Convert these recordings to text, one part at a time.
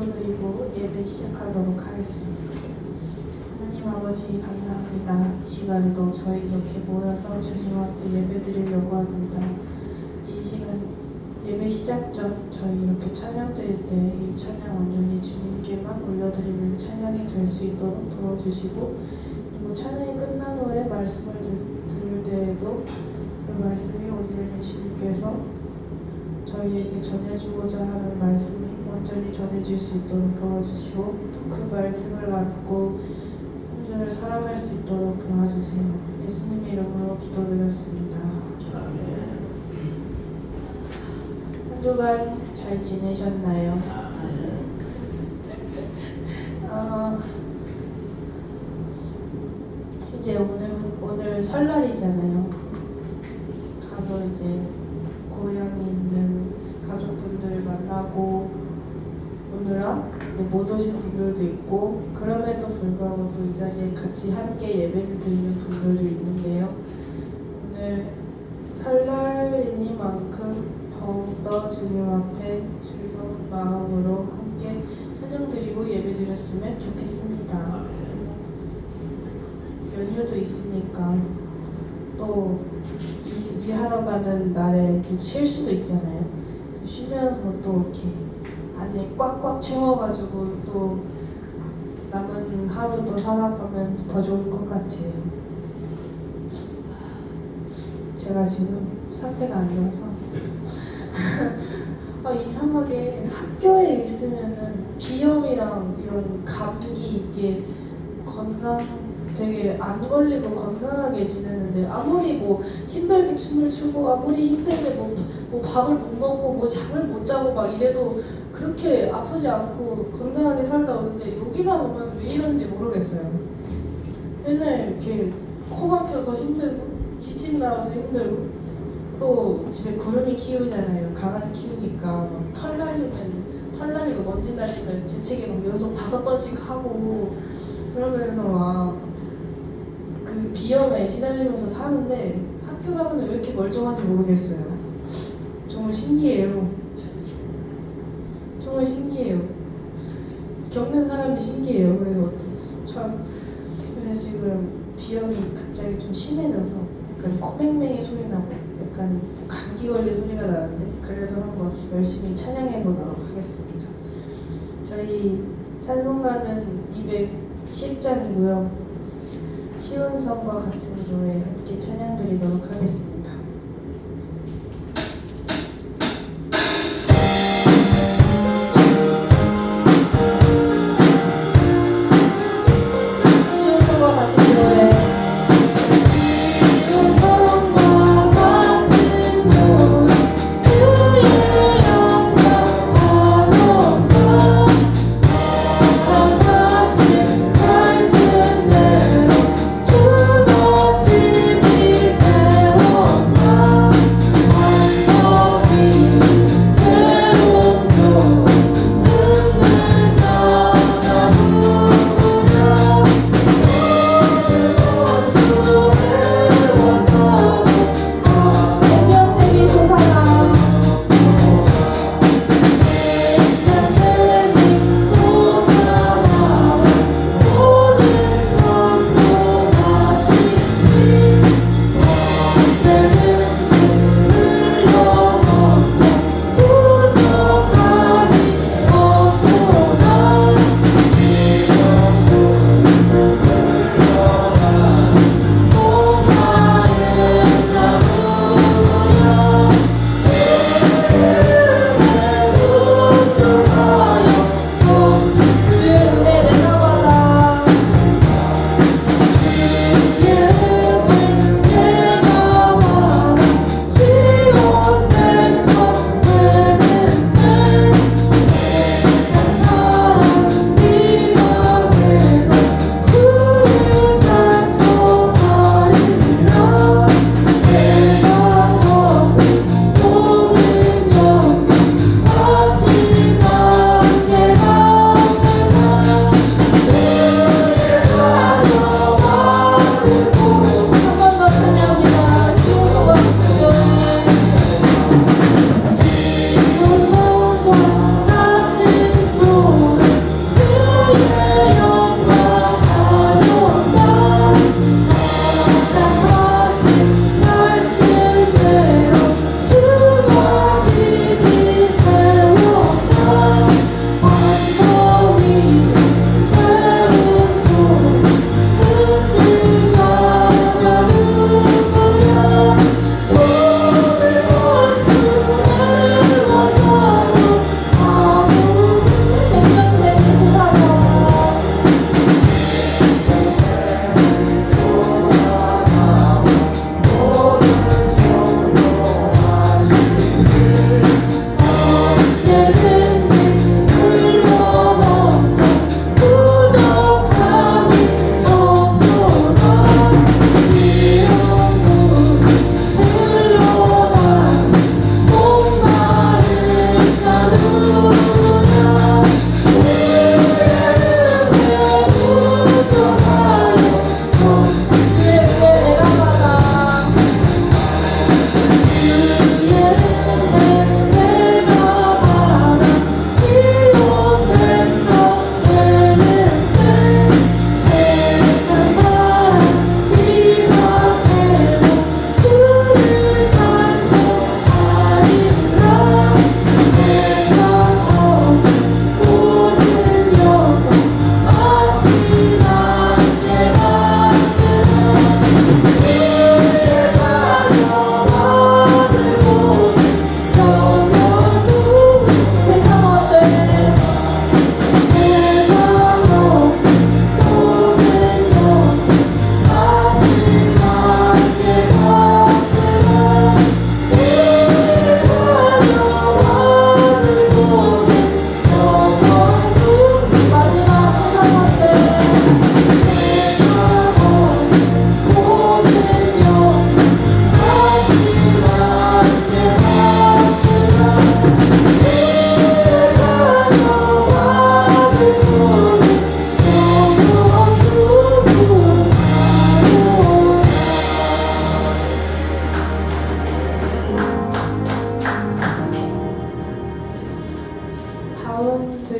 기도드리고 예배 시작하도록 하겠습니다. 하나님 아버지 감사합니다. 이 시간에도 저희 이렇게 모여서 주님 앞에 예배드리려고 합니다. 이 시간 예배 시작 전 저희 이렇게 찬양 드릴 때 이 찬양 온전히 주님께만 올려드리는 찬양이 될 수 있도록 도와주시고, 그리고 찬양이 끝난 후에 말씀을 들을 때에도 그 말씀이 온전히 주님께서 저희에게 전해주고자 하는 말씀이 온전히 전해질 수 있도록 도와주시고, 또 그 말씀을 안고 온전히 살아갈 수 있도록 도와주세요. 예수님의 이름으로 기도드렸습니다. 한 주간 잘 지내셨나요? 이제 오늘 설날이잖아요. 가서 이제 고향에 있는 가족분들 만나고 오느라 못 오신 분들도 있고, 그럼에도 불구하고 또 이 자리에 같이 함께 예배를 드리는 분들도 있는데요. 오늘 설날이니만큼 더욱더 주님 앞에 즐거운 마음으로 함께 찬양드리고 예배드렸으면 좋겠습니다. 연휴도 있으니까 또 일하러 가는 날에 좀 쉴 수도 있잖아요. 쉬면서 또 이렇게 안에 꽉꽉 채워가지고 또 남은 하루 또 살아가면 더 좋을 것 같아요. 제가 지금 상태가 안 좋아서 이상하게 학교에 있으면은 비염이랑 이런 감기 이게 되게 안 걸리고 건강하게 지내는데, 아무리 뭐 힘들게 춤을 추고 아무리 힘들게 뭐 밥을 못 먹고 뭐 잠을 못 자고 막 이래도 그렇게 아프지 않고 건강하게 살다 오는데, 여기만 오면 왜 이런지 모르겠어요. 맨날 이렇게 코 막혀서 힘들고 기침 나와서 힘들고, 또 집에 구름이 키우잖아요. 강아지 키우니까 털 날리고 먼지 날리면 재채기 막 연속 5번씩 하고 그러면서 막 그 비염에 시달리면서 사는데, 학교 가면 왜 이렇게 멀쩡한지 모르겠어요. 정말 신기해요. 정말 신기해요. 겪는 사람이 신기해요. 그래서 지금 비염이 갑자기 좀 심해져서 약간 코맹맹이 소리 나고 약간 감기 걸린 소리가 나는데, 그래도 한번 열심히 찬양해 보도록 하겠습니다. 저희 찬송가는 210장이고요. 쉬운 성과 같은 교회 함께 찬양 드리도록 하겠습니다. 쉬운 성과 같은 교회. 주가 심히 세워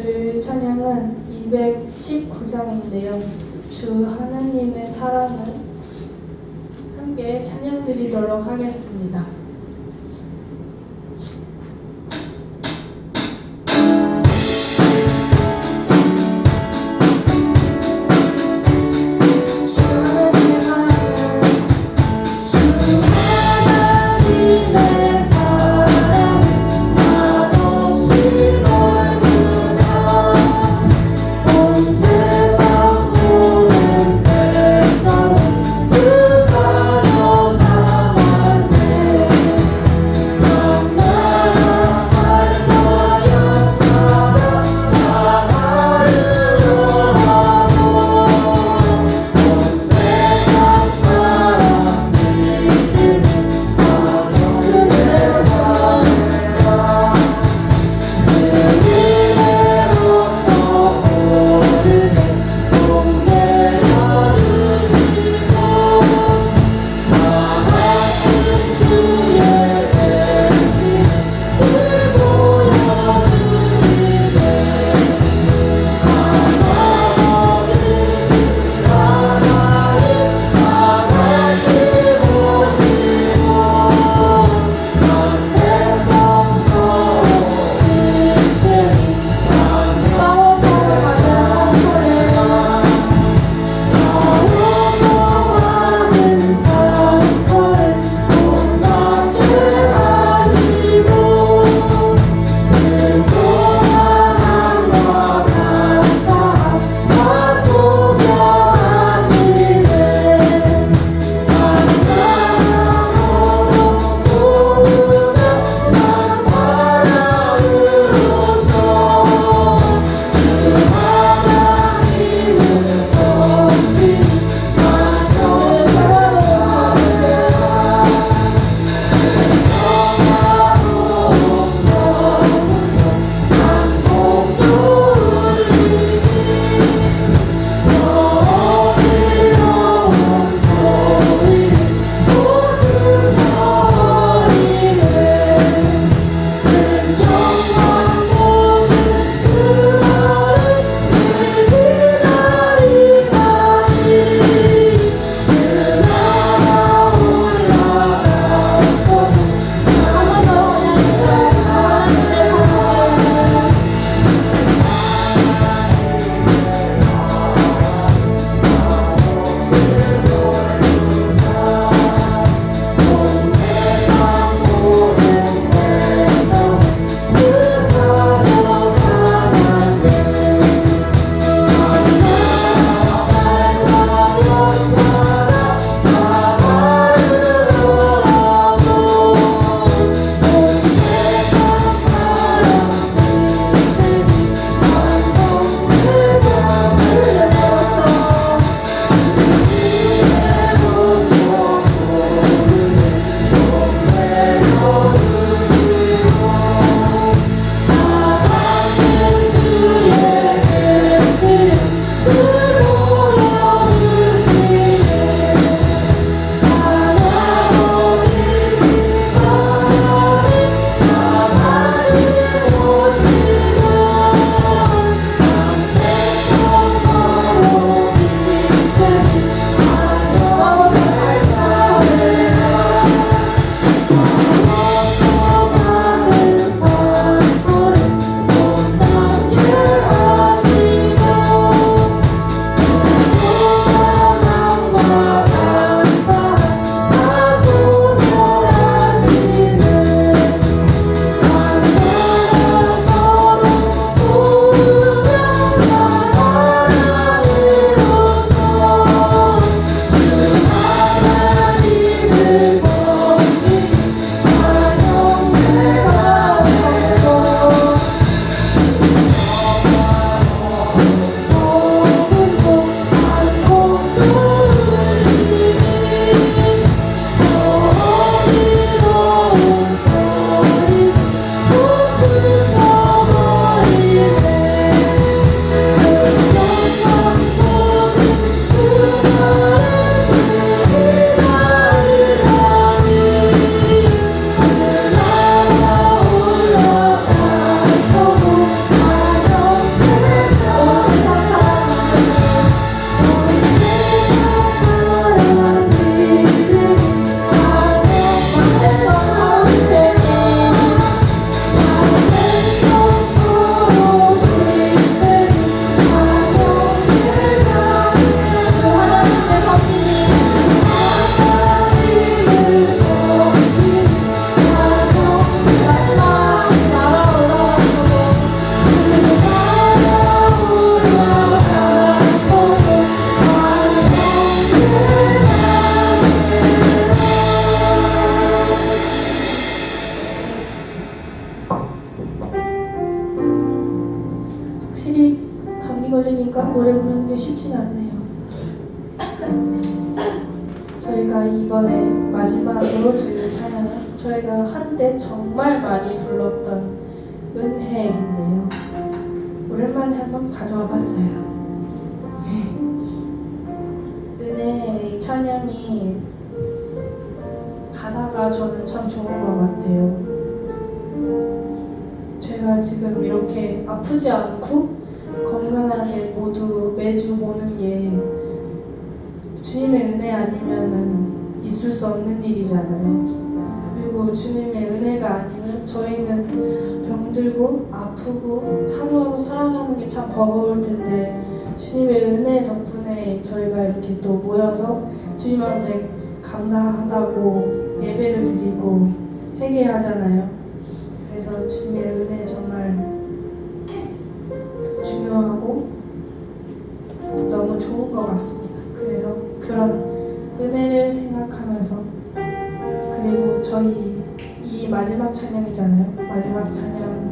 주일 찬양은 219장인데요. 주 하나님의 사랑을 함께 찬양 드리도록 하겠습니다. 그 자녀 사랑을 보니까 노래 부르는 게 쉽진 않네요. 저희가 이번에 마지막으로 들을 찬양은 저희가 한때 정말 많이 불렀던 은혜인데요. 오랜만에 한번 가져와 봤어요. 은혜 이 찬양이 가사가 저는 참 좋은 것 같아요. 제가 지금 이렇게 아프지 않고 건강하게 모두 매주 보는 게 주님의 은혜 아니면은 있을 수 없는 일이잖아요. 그리고 주님의 은혜가 아니면 저희는 병들고 아프고 하루하루 살아가는 게 참 버거울 텐데 주님의 은혜 덕분에 저희가 이렇게 또 모여서 주님 앞에 감사하다고 예배를 드리고 회개하잖아요. 그래서 주님의 은혜 정말 중요하고 너무 좋은 것 같습니다. 그래서 그런 은혜를 생각하면서 그리고 저희 이 마지막 찬양이잖아요. 마지막 찬양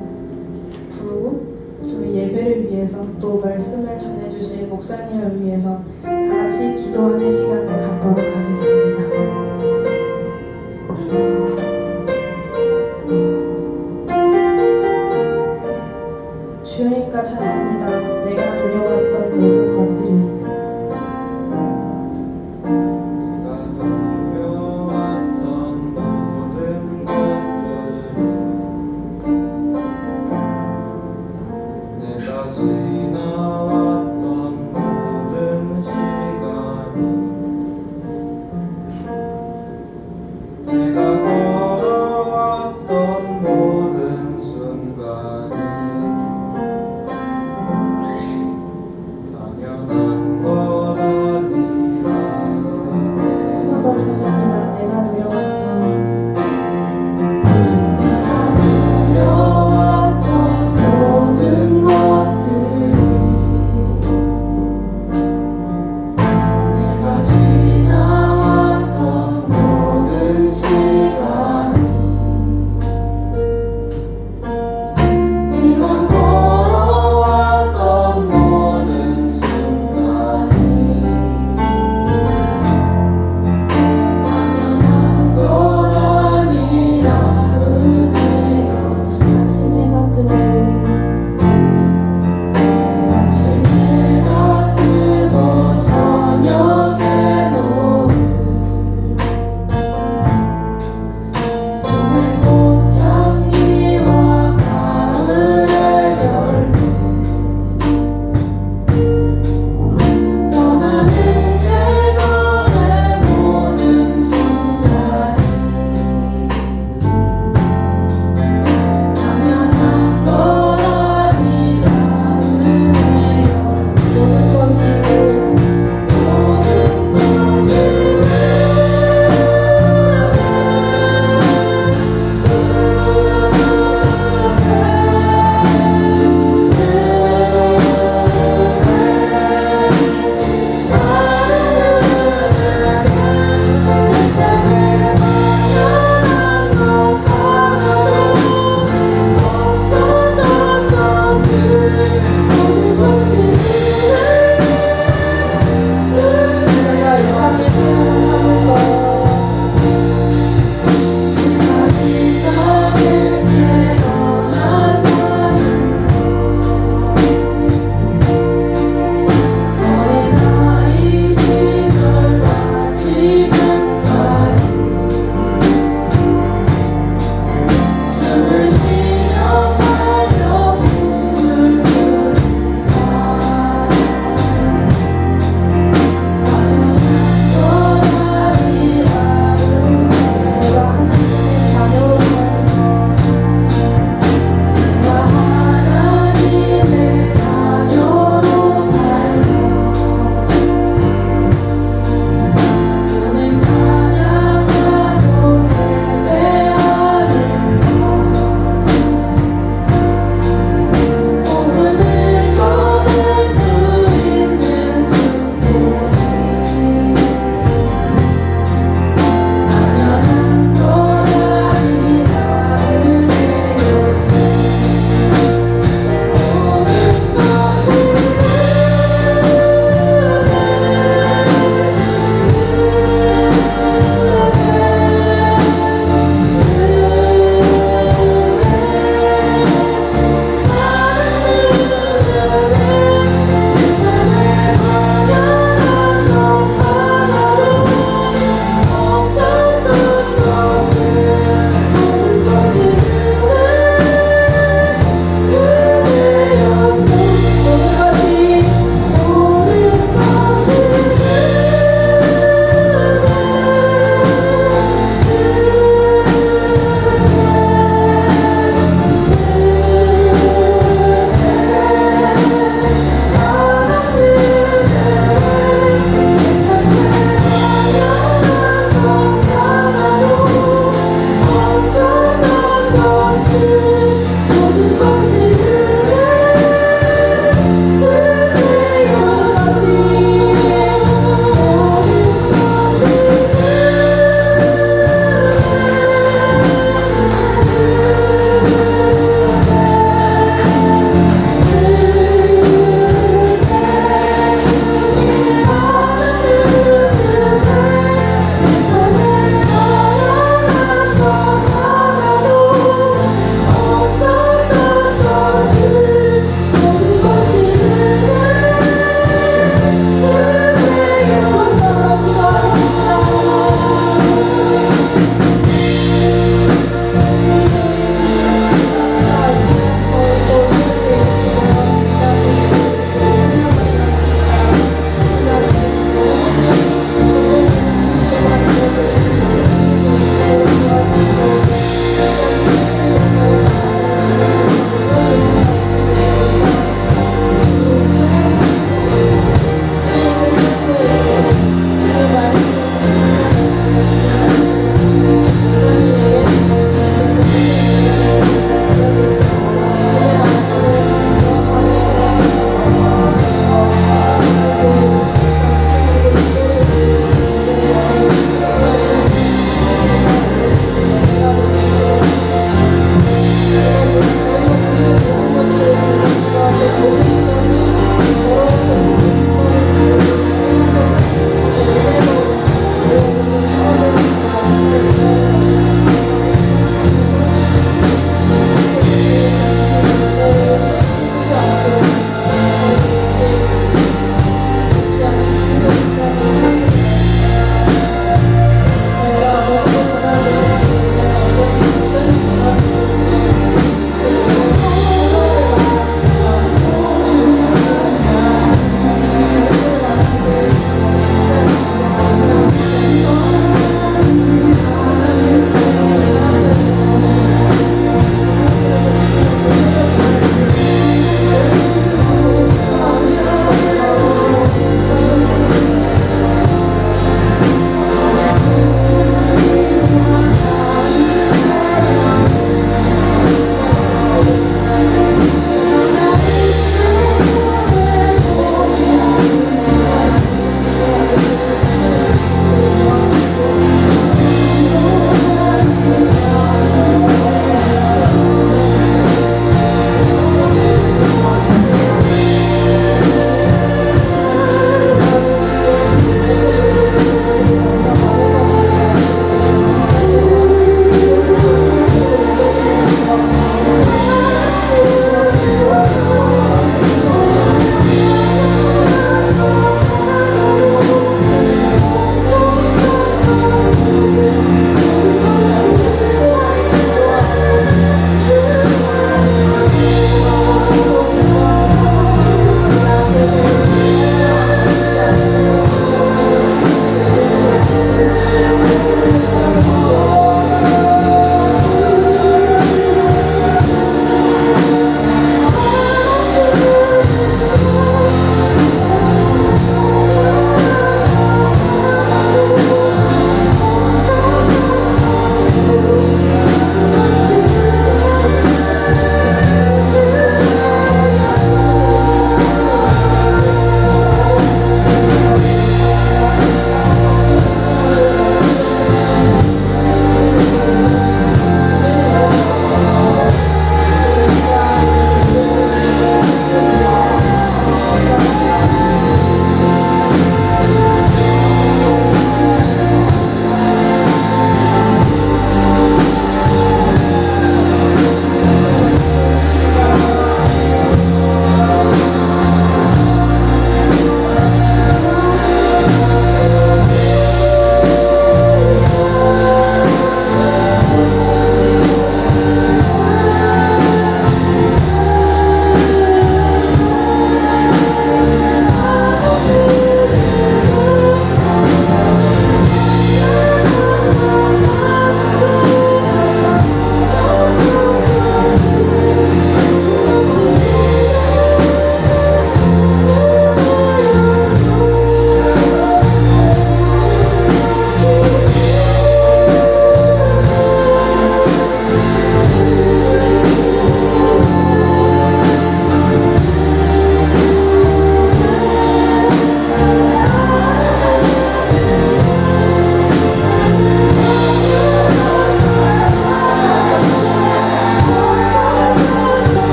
부르고 저희 예배를 위해서 또 말씀을 전해주실 목사님을 위해서 다 같이 기도하는 시간을 갖도록 하겠습니다. 주여니까 찬양합니다. 내가 두려웠던 모든 것들이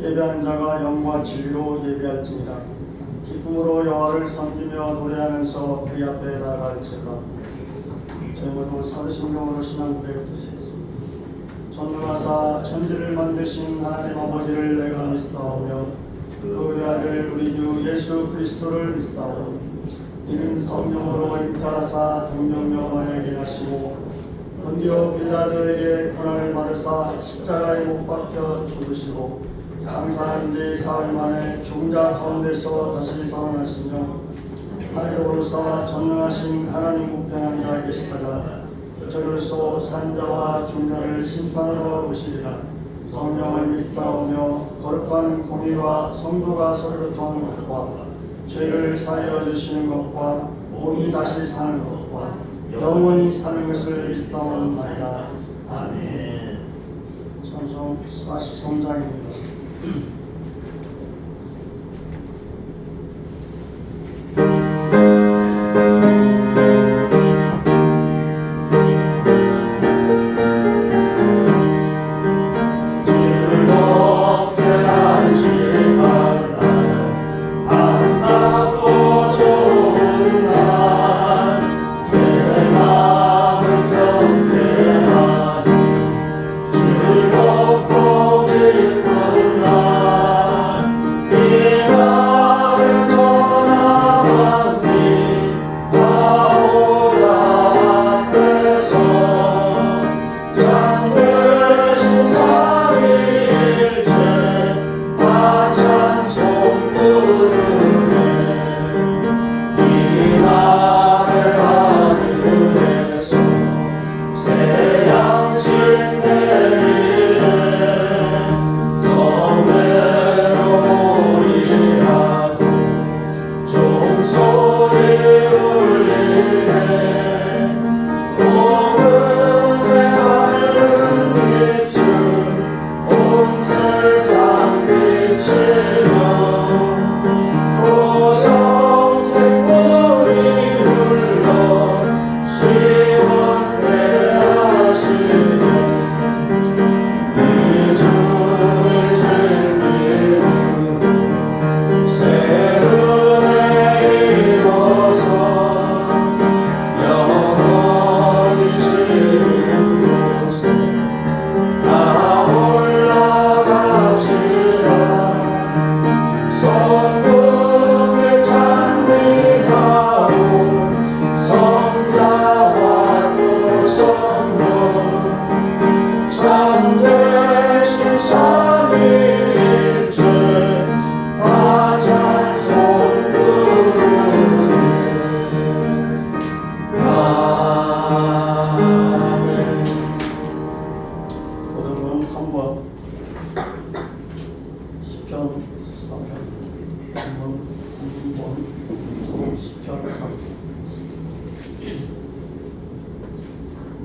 예배하는 자가 영과 진리로 예배할지니라. 기쁨으로 여호와를 섬기며 노래하면서 그의 앞에 나아갈지어다. 저희 모두 사도신경으로 신앙 고백을 드리겠습니다. 전능하사 천지를 만드신 하나님 아버지를 내가 믿사오며 그 외아들 우리 주 예수 그리스도를 믿사오며 이는 성령으로 잉타하사 등용명하에 일하시고 본디오 빌라도에게 고난을 받으사 십자가에 못 박혀 죽으시고 장사한 지 사흘 만에 죽은 자 가운데서 다시 살아나시며 하늘에 오르사 전능하신 하나님 우편한 자에 계시다가 저로서 산자와 중자를 심판하러 오시리라. 성령을 믿사오며 거룩한 공의와 성도가 서로 통하는 것과 죄를 사하여 주시는 것과 몸이 다시 사는 것과 영원히 사는 것을 믿사옵나이다. 아멘. 찬송 43장입니다.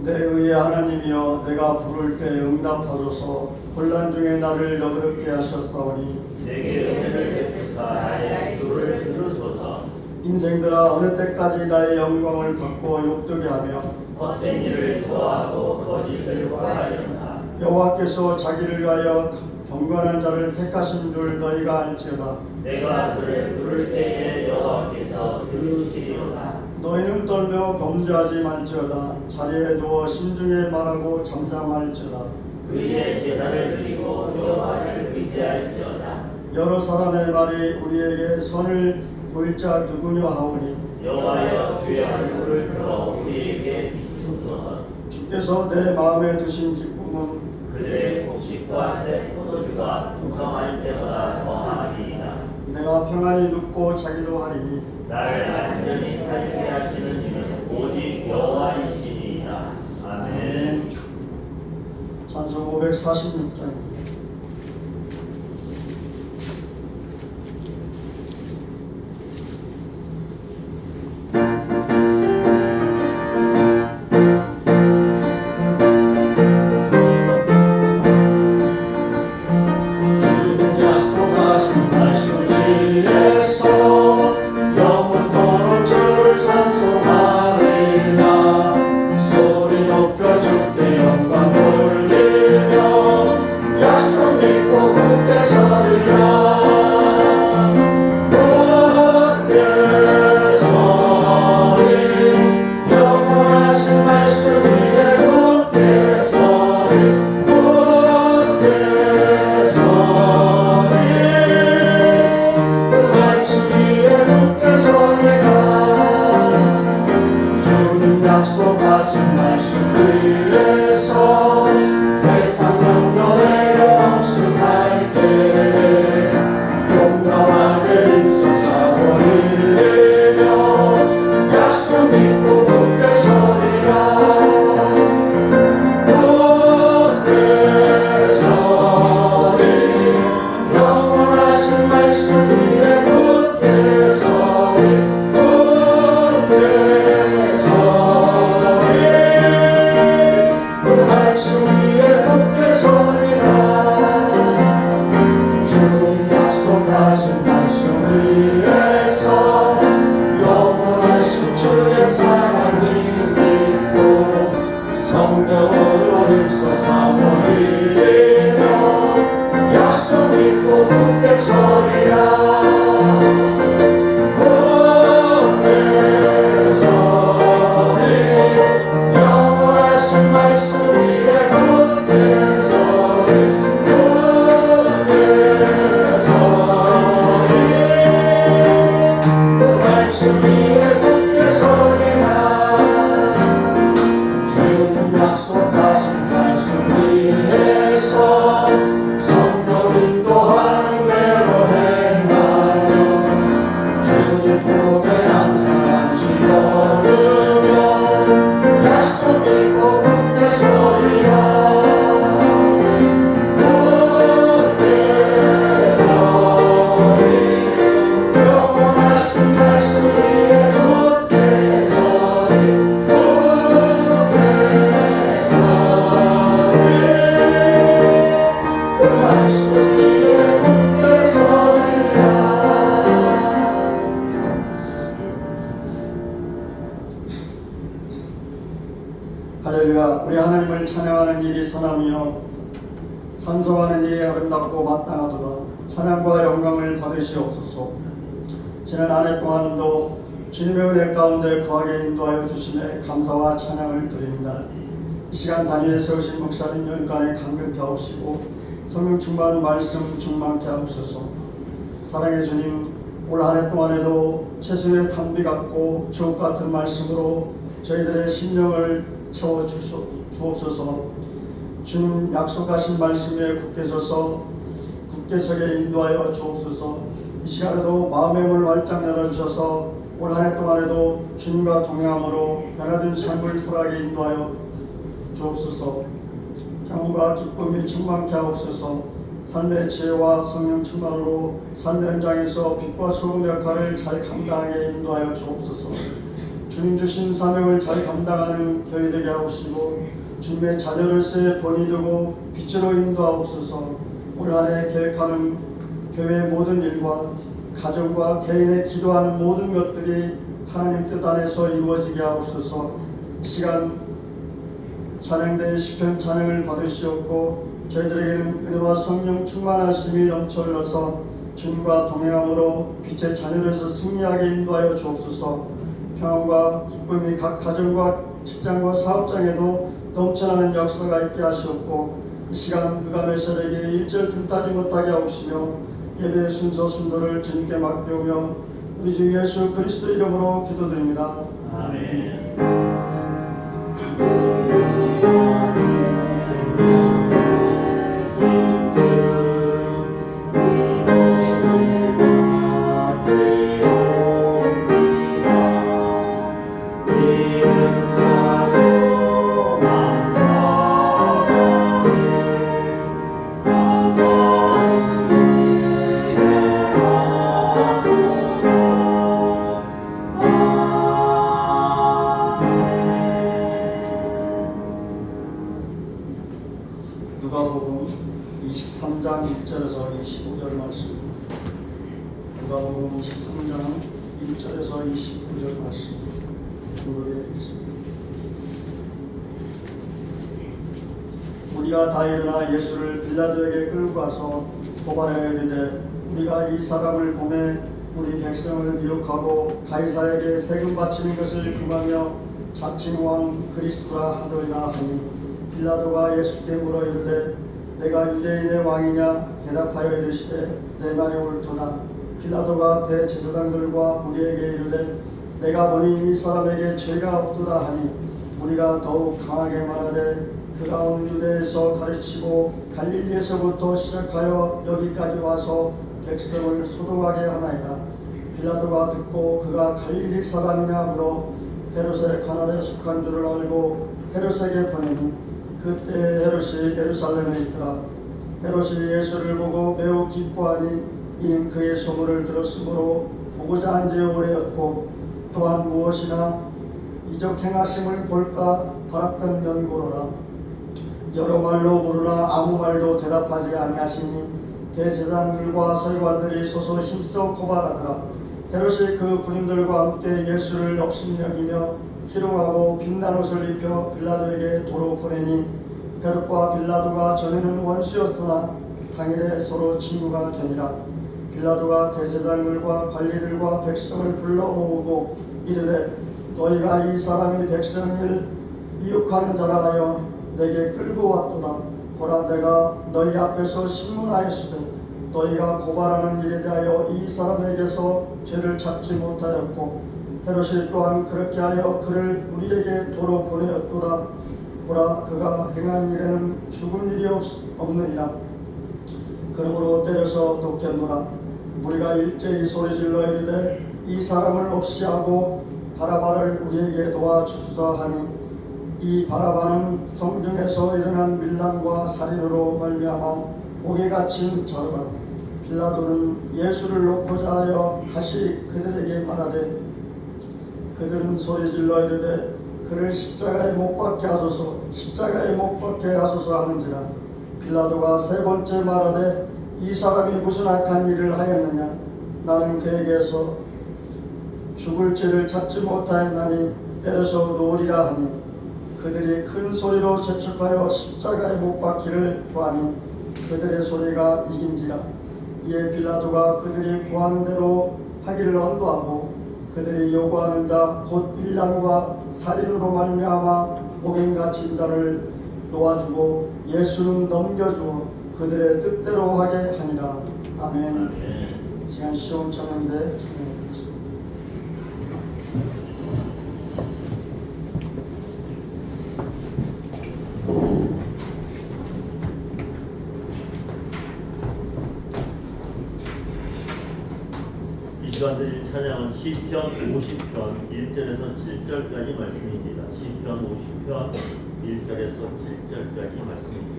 내 의의 하나님이여 내가 부를 때 응답하소서. 혼란 중에 나를 너그럽게 하셨사오니 내게 은혜를 베푸사 나의 기도를 들으소서. 인생들아 어느 때까지 나의 영광을 받고 욕되게 하며 헛된 일을 좋아하고 거짓을 구하려나. 여호와께서 자기를 위하여 경건한 자를 택하신 줄 너희가 알지어다. 내가 그를 부를 때에 여호와께서 들으시리로다. 너희는 떨며 범죄하지 말지어다. 자리에 누워 신중히 말하고 잠잠할지어다. 의의 제사를 드리고 여호와를 의지할지어다. 여러 사람의 말이 우리에게 선을 보일 자 누구냐 하오니 여호와여 주의 얼굴을 들어 우리에게 비추소서. 주께서 내 마음에 두신 기쁨은 그들의 곡식과 새 포도주가 풍성할 때보다 더하리이다. 내가 평안히 눕고 자기도 하리니 나를 안전히 살게 하시는 이는 오직 여호와이시니이다. 아멘. 찬송 546장. 높여 주께 영광 돌리며 약속하신 말씀 위에서 세상 영역에게 헌신할 때 용감하게 힘써 싸워이며 약속 믿고 굳게 서리라. 굳게 서리 영원하신 말씀 위에 굳게 서리. 할렐루야. 우리 하나님을 찬양하는 일이 선하며 찬송하는 일이 아름답고 마땅하도다. 찬양과 영광을 받으시옵소서. 지난 한 해 동안도 주님의 은혜 가운데 거하게 인도하여 주심에 감사와 찬양을 드립니다. 이 시간 단위에 세우신 목사님 연간에 강건케 하옵시고 성령 충만 말씀 충만케 하옵소서. 사랑의 주님, 올 한 해 동안에도 최선의 단비 같고 주옥 같은 말씀으로 저희들의 심령을 채워 주옵소서. 주님 약속하신 말씀에 굳게 서서 굳게 서게 인도하여 주옵소서. 이 시간에도 마음의 문을 활짝 열어주셔서 올 한 해 동안에도 주님과 동행함으로 변화된 삶을 살아가게 인도하여 주옵소서. 평온과 기쁨이 충만케 하옵소서. 삶의 지혜와 성령 충만으로 삶 현장에서 빛과 소금 역할을 잘 감당하게 인도하여 주옵소서. 주님 주신 사명을 잘 감당하는 교회 되게 하옵시고 주님의 자녀로서의 본이 되고 빛으로 인도하옵소서. 올 한 해 계획하는 교회의 모든 일과 가정과 개인의 기도하는 모든 것들이 하나님 뜻 안에서 이루어지게 하옵소서. 이 시간 찬양대의 시편 찬양을 받으시옵고 저희들에게는 은혜와 성령 충만하심이 넘쳐 흘러서 주님과 동행함으로 빛의 자녀로서 승리하게 인도하여 주옵소서. 평안과 기쁨이 각 가정과 직장과 사업장에도 넘쳐나는 역사가 있게 하시옵고 이 시간 그간의 세력이 일절 틈타지 못하게 하옵시며 예배의 순서를 주님께 맡겨오며 우리 주 예수 그리스도 이름으로 기도드립니다. 아멘. 누가복음 23장 1절에서 25절 말씀. 누가복음 23장 1절에서 25절 말씀 공독해드리겠습니다. 우리가 다 일어나 예수를 빌라도에게 끌고 가서 고발하여 이르되 우리가 이 사람을 보매 우리 백성을 미혹하고 가이사에게 세금 바치는 것을 금하며 자칭 왕 그리스도라 하더이다 하니 빌라도가 예수께 물어 이르되 내가 유대인의 왕이냐 대답하여 이르시되 내 말이 옳도다. 빌라도가 대제사장들과 무리에게 이르되 내가 보니 이 사람에게 죄가 없도다 하니 우리가 더욱 강하게 말하되 그가 온 유대에서 가르치고 갈릴리에서부터 시작하여 여기까지 와서 백성을 소동하게 하나이다. 빌라도가 듣고 그가 갈릴리 사람이냐 물어 헤롯의 관할에 속한 줄을 알고 헤롯에게 보내니 그때 헤롯이 예루살렘에 있더라. 헤롯이 예수를 보고 매우 기뻐하니 이는 그의 소문을 들었으므로 보고자 한 지 오래였고 또한 무엇이나 이적 행하심을 볼까 바랐던 연고로라. 여러 말로 물으나 아무 말도 대답하지 아니하시니 대제사장들과 서기관들이 서서 힘써 고발하더라. 헤롯이 그 군인들과 함께 예수를 업신여기며 희롱하고 빛난 옷을 입혀 빌라도에게 도로 보내니 헤롯과 빌라도가 전에는 원수였으나 당일에 서로 친구가 되니라. 빌라도가 대제사장들과 관리들과 백성을 불러 모으고 이르되 너희가 이 사람이 백성을 미혹하는 자라 하여 내게 끌고 왔도다. 보라 내가 너희 앞에서 신문하였으되 너희가 고발하는 일에 대하여 이 사람에게서 죄를 찾지 못하였고 헤롯이 또한 그렇게 하여 그를 우리에게 도로 보내었도다. 보라 그가 행한 일에는 죽은 일이 없느니라. 그러므로 때려서 놓겠노라. 우리가 일제히 소리질러 이르되 이 사람을 없이 하고 바라바를 우리에게 도와주소서 하니 이 바라바는 성중에서 일어난 밀란과 살인으로 말미암아 옥에 갇힌 자로다. 빌라도는 예수를 놓고자 하여 다시 그들에게 말하되 그들은 소리질러 이르되 그를 십자가에 못 박게 하소서 십자가에 못 박게 하소서 하는지라. 빌라도가 세 번째 말하되 이 사람이 무슨 악한 일을 하였느냐. 나는 그에게서 죽을 죄를 찾지 못하였나니 때려서 놓으리라 하니 그들이 큰 소리로 재촉하여 십자가에 못 박기를 구하니 그들의 소리가 이긴지라. 이에 빌라도가 그들이 구하는 대로 하기를 언도하고 그들이 요구하는 자 곧 밀란과 살인으로 말미암아 목에 갇힌 자를 놓아주고 예수는 넘겨주어 그들의 뜻대로 하게 하니라. 아멘. 시간 시원찮은데 이 시간 드릴 찬양은 시편 50편 1절에서 7절까지 말씀입니다. 시편 50편 1절에서 7절까지 말씀입니다.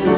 내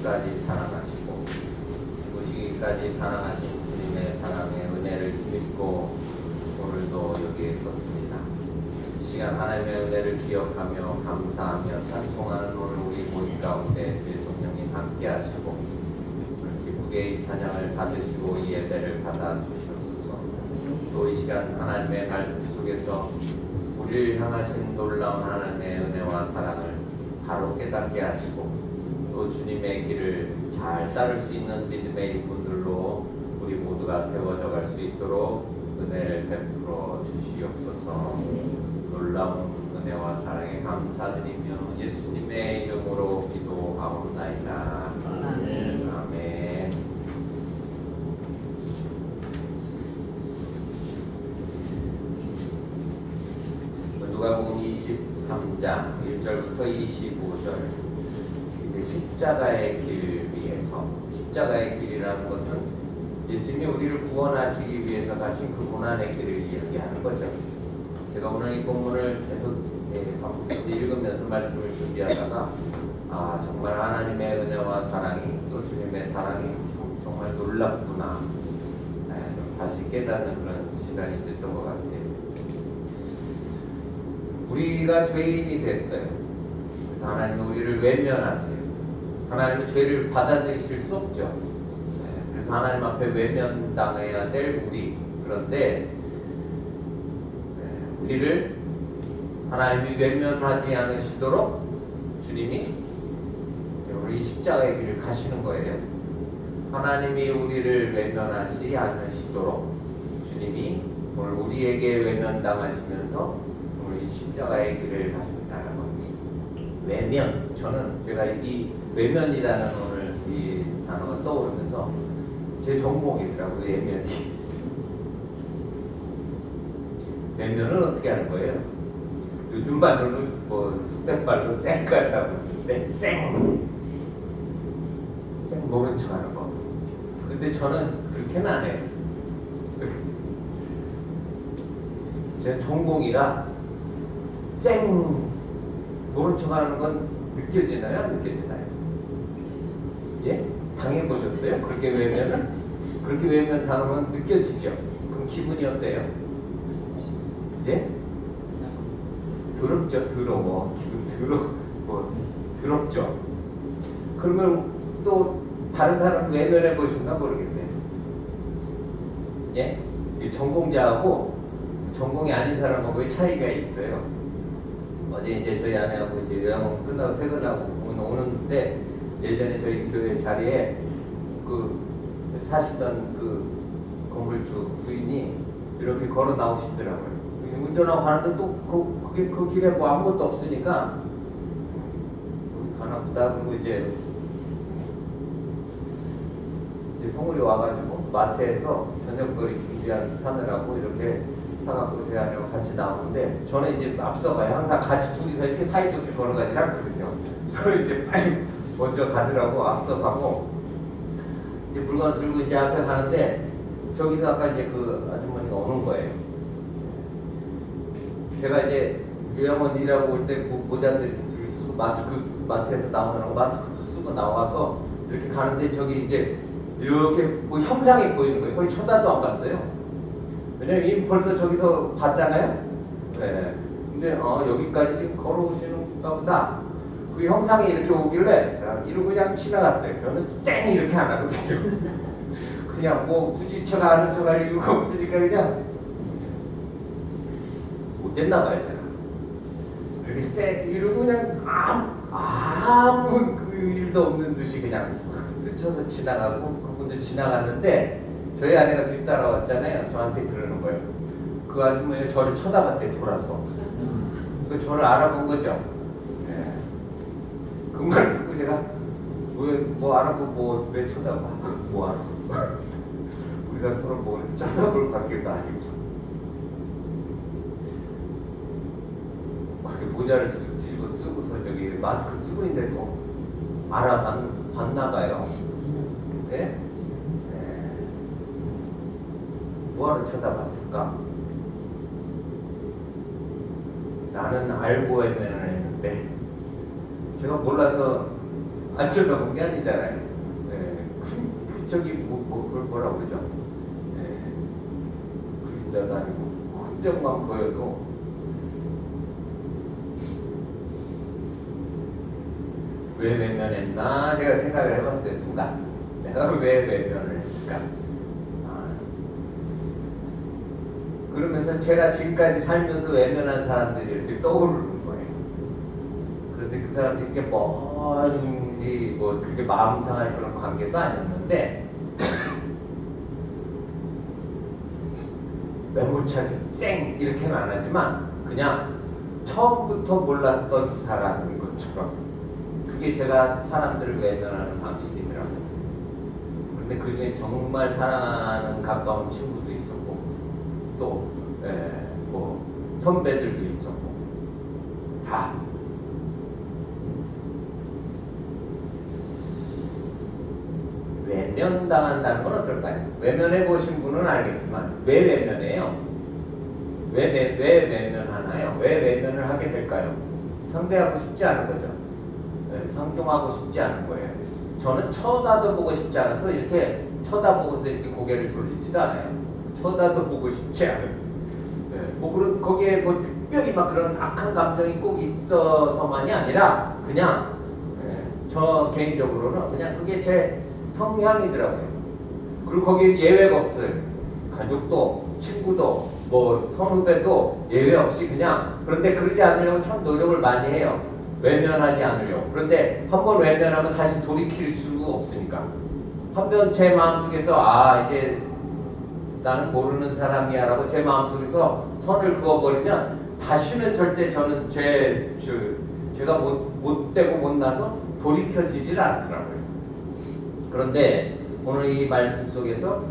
죽으시기까지 사랑하시고 죽으시기까지 사랑하신 주님의 사랑의 은혜를 믿고 오늘도 여기에 섰습니다. 이 시간 하나님의 은혜를 기억하며 감사하며 찬송하는 오늘 우리 모임 가운데 주의 성령님 함께 하시고 기쁘게 이 찬양을 받으시고 이 예배를 받아주시옵소서. 또 이 시간 하나님의 말씀 속에서 우리를 향하신 놀라운 하나님의 은혜와 사랑을 바로 깨닫게 하시고 또 주님의 길을 잘 따를 수 있는 믿음의 일꾼들로 우리 모두가 세워져 갈 수 있도록 은혜를 베풀어 주시옵소서. 놀라운 은혜와 사랑에 감사드리며 예수님의 이름으로 기도하옵나이다. 아멘. 아멘. 누가복음 23장 1절부터 25절. 십자가의 길 위에서, 십자가의 길이라는 것은 예수님이 우리를 구원하시기 위해서 가신 그 고난의 길을 이야기하는 거죠. 제가 오늘 이 본문을 계속 읽으면서 말씀을 준비하다가 정말 하나님의 은혜와 사랑이 또 주님의 사랑이 정말 놀랍구나, 좀 다시 깨닫는 그런 시간이 됐던 것 같아요. 우리가 죄인이 됐어요. 그래서 하나님은 우리를 외면하세요. 하나님은 죄를 받아들이실 수 없죠. 그래서 하나님 앞에 외면당해야 될 우리. 그런데 우리를 하나님이 외면하지 않으시도록 주님이 우리 십자가의 길을 가시는 거예요. 하나님이 우리를 외면하지 않으시도록 주님이 오늘 우리에게 외면당하시면서 우리 십자가의 길을 가신다는 겁니다. 외면, 제가 이 외면이라는 오늘 이 단어가 떠오르면서 제 전공이더라고요. 외면이. 외면은 어떻게 하는 거예요? 요즘 말로는 흑백발로 쌩까지라고 하는데 쌩 모른 척 하는 거. 근데 저는 그렇게는 안 해요. 제 전공이라 쌩 모른 척 하는 건 느껴지나요? 안 느껴지나요? 예? 당해보셨어요? 그렇게 외면은? 그렇게 외면 당하면 느껴지죠? 그럼 기분이 어때요? 예? 더럽죠? 더러워. 기분 더럽죠? 그러면 또 다른 사람 외면해 보셨나 모르겠네요. 예? 이 전공자하고 전공이 아닌 사람하고의 차이가 있어요. 어제 이제 저희 아내하고 이제 요양원 끝나고 퇴근하고 오는데 예전에 저희 교회 자리에 그 사시던 그 건물주 부인이 이렇게 걸어 나오시더라고요. 운전하고 가는데 또 그 길에 뭐 아무것도 없으니까 우리 가나 보다. 그리고 이제 성울이 와가지고 마트에서 저녁거리 사느라고 이렇게 사갖고 제 아내와 같이 나오는데 저는 이제 앞서가요. 항상 같이 둘이서 이렇게 사이좋게 걸어가지 않거든요. 저는 이제 빨리 먼저 가더라고. 앞서가고 이제 물건 들고 이제 앞에 가는데 저기서 아까 이제 그 아주머니가 오는 거예요. 제가 이제 요양원 일하고 올 때 모자들 이렇게 쓰고 마스크 마트에서 나오느라고 마스크도 쓰고 나와서 이렇게 가는데 저기 이제 이렇게 뭐 형상이 보이는 거예요. 거의 쳐다도 안 봤어요. 왜냐면 이미 벌써 저기서 봤잖아요. 네. 근데 여기까지 지금 걸어오시는가 보다. 그 형상이 이렇게 오길래 이러고 그냥 지나갔어요. 그러면 쌩 이렇게 안 하거든요. 그냥 뭐 굳이 아는 척할 이유가 없으니까 그냥 못됐나 봐요. 제가 이렇게 쌩 이러고 그냥 아무 그 일도 없는 듯이 그냥 스쳐서 지나가고 그분도 지나갔는데 저희 아내가 뒤따라왔잖아요. 저한테 그러는 거예요. 그 아줌마가 저를 쳐다봤대. 돌아서. 그 저를 알아본 거죠. 네. 그 말 듣고 제가 뭐 알아보고 왜 쳐다봐? 뭐 알아? 우리가 서로 뭐 쳐다볼 관계도 아니고. 그렇게 모자를 뒤집어 쓰고서 저기 마스크 쓰고 있는데도 알아봤나 봐요. 네? 뭐하러 쳐다봤을까? 나는 알고 외면을 했는데 제가 몰라서 안 쳐다본 게 아니잖아요. 저기 그걸 뭐라고 그러죠? 그림자도 아니고 흔적만 보여도 왜 외면했나 제가 생각을 해봤어요. 순간 내가 왜 외면을 했을까? 그러면서 제가 지금까지 살면서 외면한 사람들이 이렇게 떠오르는 거예요. 그런데 그 사람들이 이렇게 멀리 뭐 그렇게 마음 상할 그런 관계도 아니었는데 매몰차게 쌩 이렇게는 안 하지만 그냥 처음부터 몰랐던 사람인 것처럼 그게 제가 사람들을 외면하는 방식이더라고요. 그런데 그 중에 정말 사랑하는 가까운 친구도 있었고 또 뭐 선배들도 있었고 다 외면당한다는 건 어떨까요? 외면해 보신 분은 알겠지만 왜 외면해요? 왜 외면하나요? 왜 외면을 하게 될까요? 상대하고 싶지 않은 거죠. 상종하고 싶지 않은 거예요. 저는 쳐다도 보고 싶지 않아서 이렇게 쳐다보고서 이렇게 고개를 돌리지도 않아요. 쳐다도 보고 싶지 않아요. 뭐 그런 거기에 뭐 특별히 막 그런 악한 감정이 꼭 있어서만이 아니라 그냥 저 개인적으로는 그냥 그게 제 성향이더라고요. 그리고 거기에 예외가 없어요. 가족도 친구도 뭐 선후배도 예외 없이 그냥 그런데 그러지 않으려고 참 노력을 많이 해요. 외면하지 않으려고. 그런데 한번 외면하면 다시 돌이킬 수가 없으니까. 한번 제 마음속에서 이제 나는 모르는 사람이야 라고 제 마음속에서 선을 그어버리면 다시는 절대 저는 제가 못되고 못나서 돌이켜지질 않더라고요. 그런데 오늘 이 말씀 속에서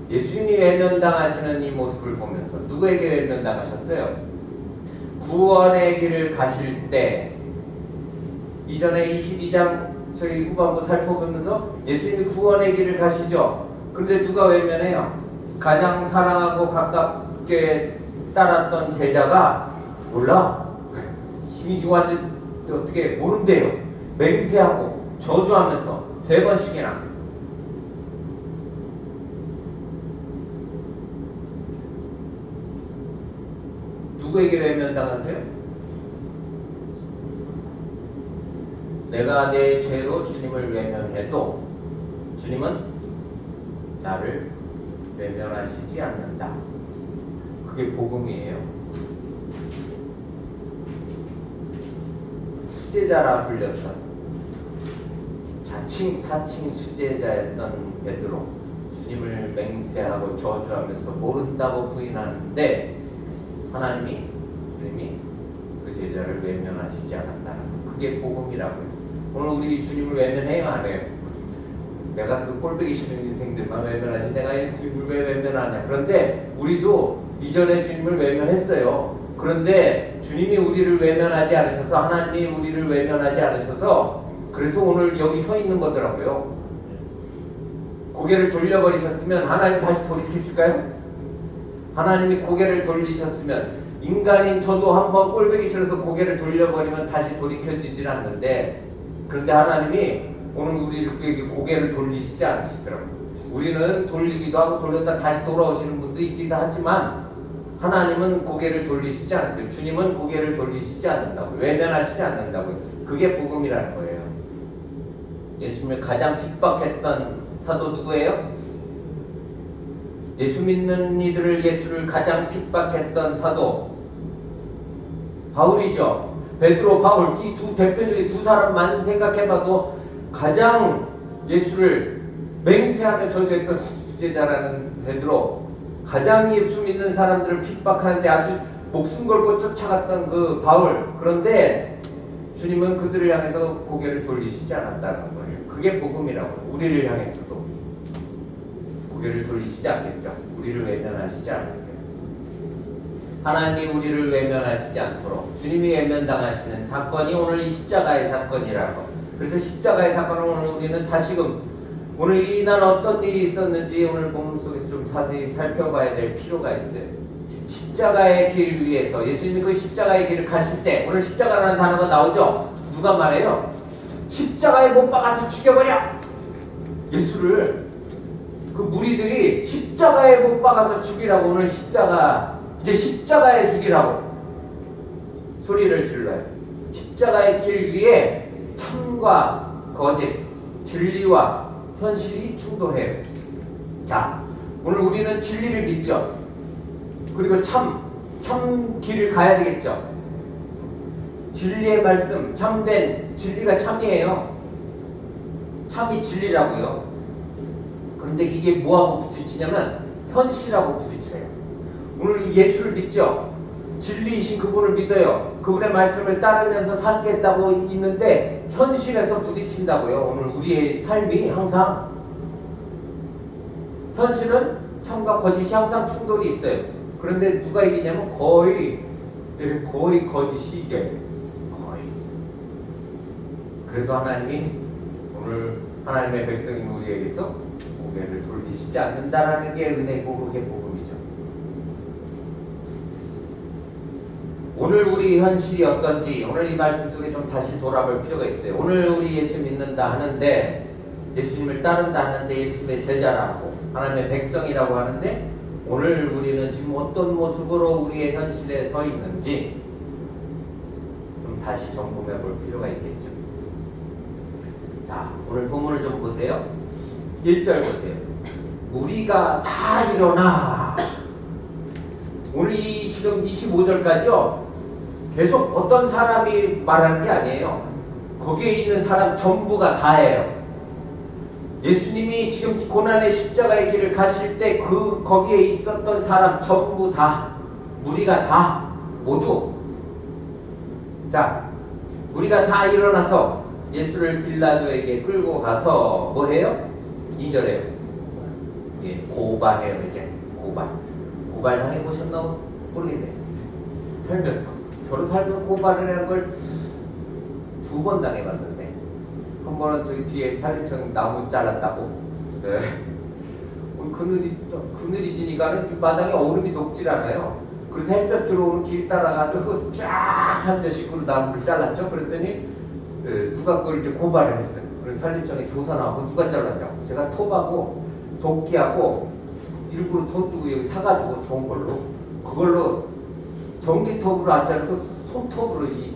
예수님이 외면당하시는 이 모습을 보면서 누구에게 외면당하셨어요? 구원의 길을 가실 때 이전에 22장 저희 후반부 살펴보면서 예수님이 구원의 길을 가시죠. 그런데 누가 외면해요? 가장 사랑하고 가깝게 따랐던 제자가 몰라. 힘이 지고 완전 어떻게 모른대요. 맹세하고 저주하면서 3번씩이나 누구에게 외면당하세요? 내가 내 죄로 주님을 외면해도 주님은 나를 외면하시지 않는다. 그게 복음이에요. 수제자라 불렸던 자칭 타칭 수제자였던 베드로 주님을 맹세하고 저주하면서 모른다고 부인하는데 주님이 그 제자를 외면하시지 않았다는 거. 그게 복음이라고요. 오늘 우리 주님을 외면해요 안 해요? 내가 그 꼴보기 싫은 인생들만 외면하지 내가 예수님을 왜 외면하냐. 그런데 우리도 이전에 주님을 외면했어요. 그런데 주님이 우리를 외면하지 않으셔서 하나님이 우리를 외면하지 않으셔서 그래서 오늘 여기 서 있는 거더라고요. 고개를 돌려버리셨으면 하나님 다시 돌이키실까요? 하나님이 고개를 돌리셨으면 인간인 저도 한번 꼴보기 싫어서 고개를 돌려버리면 다시 돌이켜지질 않는데 그런데 하나님이 오늘 우리에게 고개를 돌리시지 않으시더라고요. 우리는 돌리기도 하고 돌렸다 다시 돌아오시는 분도 있기도 하지만 하나님은 고개를 돌리시지 않으세요. 주님은 고개를 돌리시지 않는다고요. 외면하시지 않는다고요. 그게 복음이라는 거예요. 예수님을 가장 핍박했던 사도 누구예요? 예수 믿는 이들을 예수를 가장 핍박했던 사도 바울이죠. 베드로, 바울 이 두 대표적인 두 사람만 생각해봐도 가장 예수를 맹세하며 저주했던 수제자라는 베드로, 가장 예수 믿는 사람들을 핍박하는데 아주 목숨 걸고 쫓아갔던 그 바울. 그런데 주님은 그들을 향해서 고개를 돌리시지 않았다는 거예요. 그게 복음이라고. 우리를 향해서도 고개를 돌리시지 않겠죠. 우리를 외면하시지 않으세요. 하나님이 우리를 외면하시지 않도록 주님이 외면당하시는 사건이 오늘 이 십자가의 사건이라고. 그래서 십자가의 사건을 오늘 우리는 다시금 오늘 이날 어떤 일이 있었는지 오늘 본문 속에서 좀 자세히 살펴봐야 될 필요가 있어요. 십자가의 길 위에서 예수님이 그 십자가의 길을 가실 때 오늘 십자가라는 단어가 나오죠. 누가 말해요? 십자가에 못 박아서 죽여버려. 예수를 그 무리들이 십자가에 못 박아서 죽이라고, 오늘 이제 십자가에 죽이라고 소리를 질러요. 십자가의 길 위에 참과 거짓, 진리와 현실이 충돌해요. 자, 오늘 우리는 진리를 믿죠. 그리고 참 길을 가야 되겠죠. 진리의 말씀, 참된 진리가 참이에요. 참이 진리라고요. 그런데 이게 뭐하고 부딪히냐면 현실하고 부딪혀요. 오늘 예수를 믿죠. 진리이신 그분을 믿어요. 그분의 말씀을 따르면서 살겠다고 있는데 현실에서 부딪힌다고요. 오늘 우리의 삶이 항상 현실은 참과 거짓이 항상 충돌이 있어요. 그런데 누가 이기냐면 거의 거짓이 이겨요. 거의. 그래도 하나님이 오늘 하나님의 백성인 우리에게서 고개를 돌리시지 않는다라는 게 은혜고, 그게 복음이죠. 오늘 우리 현실이 어떤지 오늘 이 말씀 속에 좀 다시 돌아볼 필요가 있어요. 오늘 우리 예수 믿는다 하는데, 예수님을 따른다 하는데, 예수님의 제자라고 하나님의 백성이라고 하는데, 오늘 우리는 지금 어떤 모습으로 우리의 현실에 서 있는지 좀 다시 점검해 볼 필요가 있겠죠. 자, 오늘 본문을 좀 보세요. 1절 보세요. 무리가 다 일어나. 오늘 이 지금 25절까지요. 계속 어떤 사람이 말하는 게 아니에요. 거기에 있는 사람 전부가 다예요. 예수님이 지금 고난의 십자가의 길을 가실 때 거기에 있었던 사람 전부 다, 무리가 다 모두, 자, 우리가 다 일어나서 예수를 빌라도에게 끌고 가서 뭐 해요? 2절에요. 예, 고발해요. 이제 고발 당해보셨나 모르겠네요. 살면서 저는 살면서 고발을 하는 걸 2번 당해봤는데, 한 번은 저기 뒤에 살림청 나무 잘랐다고, 네. 그늘이 지니까는 마당에 얼음이 녹질 않아요. 그래서 햇볕 들어오는 길 따라가지고 쫙 한 몇십 나무를 잘랐죠. 그랬더니 누가 그걸 이제 고발을 했어요. 그래서 살림청에 조사 나오고 누가 잘랐냐고. 제가 톱하고 도끼하고 일부러 톱 두고 여기 사가지고 좋은 걸로, 그걸로 전기톱으로 안 자르고 손톱으로 이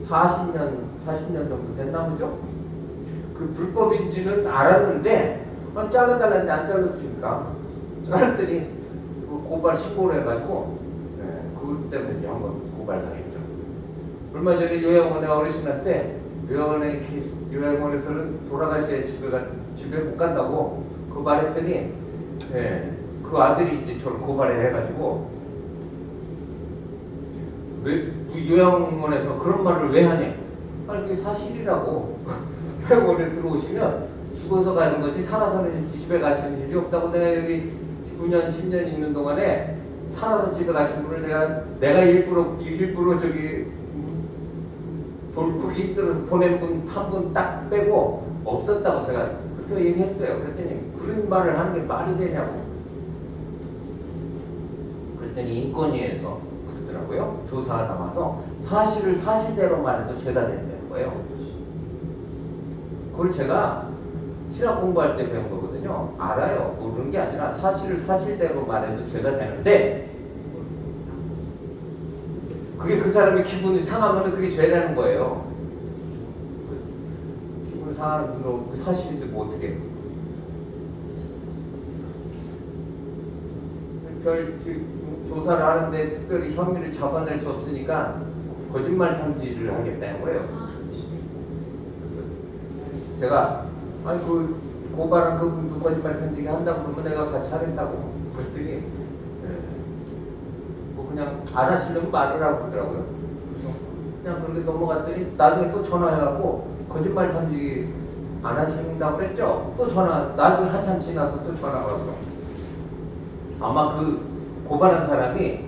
40년 정도 된 나무죠. 그 불법인지는 알았는데 잘라달라는데 안 잘라주니까 잘랐더니 고발 신고를 해가지고, 그것 때문에 이제 한번 고발당했죠. 얼마 전에 요양원에 어르신한테 요양원에서는 돌아가셔야 집에 못 간다고 그 말했더니, 그 아들이 이제 저를 고발을 해가지고, 왜 요양원에서 그런 말을 왜 하냐? 아니 그게 사실이라고. 요양원에 들어오시면 죽어서 가는 거지 살아서는 집에 가시는 일이 없다고. 내가 여기 9년 10년 있는 동안에 살아서 집에 가신 분을 내가 일부러 저기 돌보기 힘들어서 보낸 분 한 분 딱 빼고 없었다고 제가 그렇게 얘기했어요. 그랬더니 그런 말을 하는 게 말이 되냐고. 그랬더니 인권위에서 그러더라고요. 조사가 나와서 사실을 사실대로 말해도 죄가 된다는 거예요. 그걸 제가 신학 공부할 때 배운 거거든요. 알아요. 모르는 게 아니라 사실을 사실대로 말해도 죄가 되는데, 그게 그 사람의 기분이 상하면 그게 죄라는 거예요. 기분이 상하는 거 사실인데 뭐 어떻게 해요? 조사를 하는데 특별히 혐의를 잡아낼 수 없으니까 거짓말 탐지를 하겠다는 거예요. 제가 아니 그 고발한 그분도 거짓말 탐지기 한다고 그러면 내가 같이 하겠다고 그랬더니, 뭐 그냥 안 하시려면 말을 하고 그러더라고요. 그래서 그냥 그렇게 넘어갔더니 나중에 또 전화해갖고 거짓말 탐지기 안 하신다고 그랬죠? 또 나중에 한참 지나서 또 전화가 와서 아마 그 고발한 사람이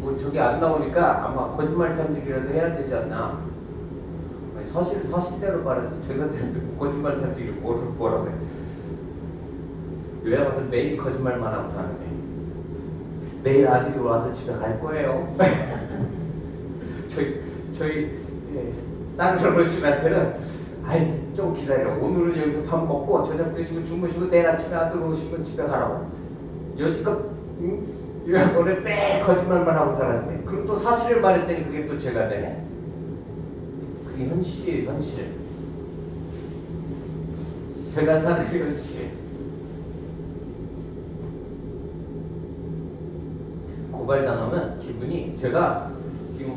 뭐 저기 안 나오니까 아마 거짓말 탐지기라도 해야 되지 않나. 사실대로 말해서 죄가 되는데 거짓말 탐지기를 뭐라고 해. 요양 와서 매일 거짓말만 하고 사는데 매일 아들이 와서 집에 갈 거예요. 저희 다른 어르신한테는 아이 좀 기다려. 오늘은 여기서 밥 먹고 저녁 드시고 주무시고 내일 아침에 아들 오시면 집에 가라고. 여지껏 오늘 빽 거짓말만 하고 살았네. 그리고 또 사실을 말했더니 그게 또 죄가 되네. 그게 현실이에요, 현실. 제가 사는 현실. 고발당하면 기분이, 제가 지금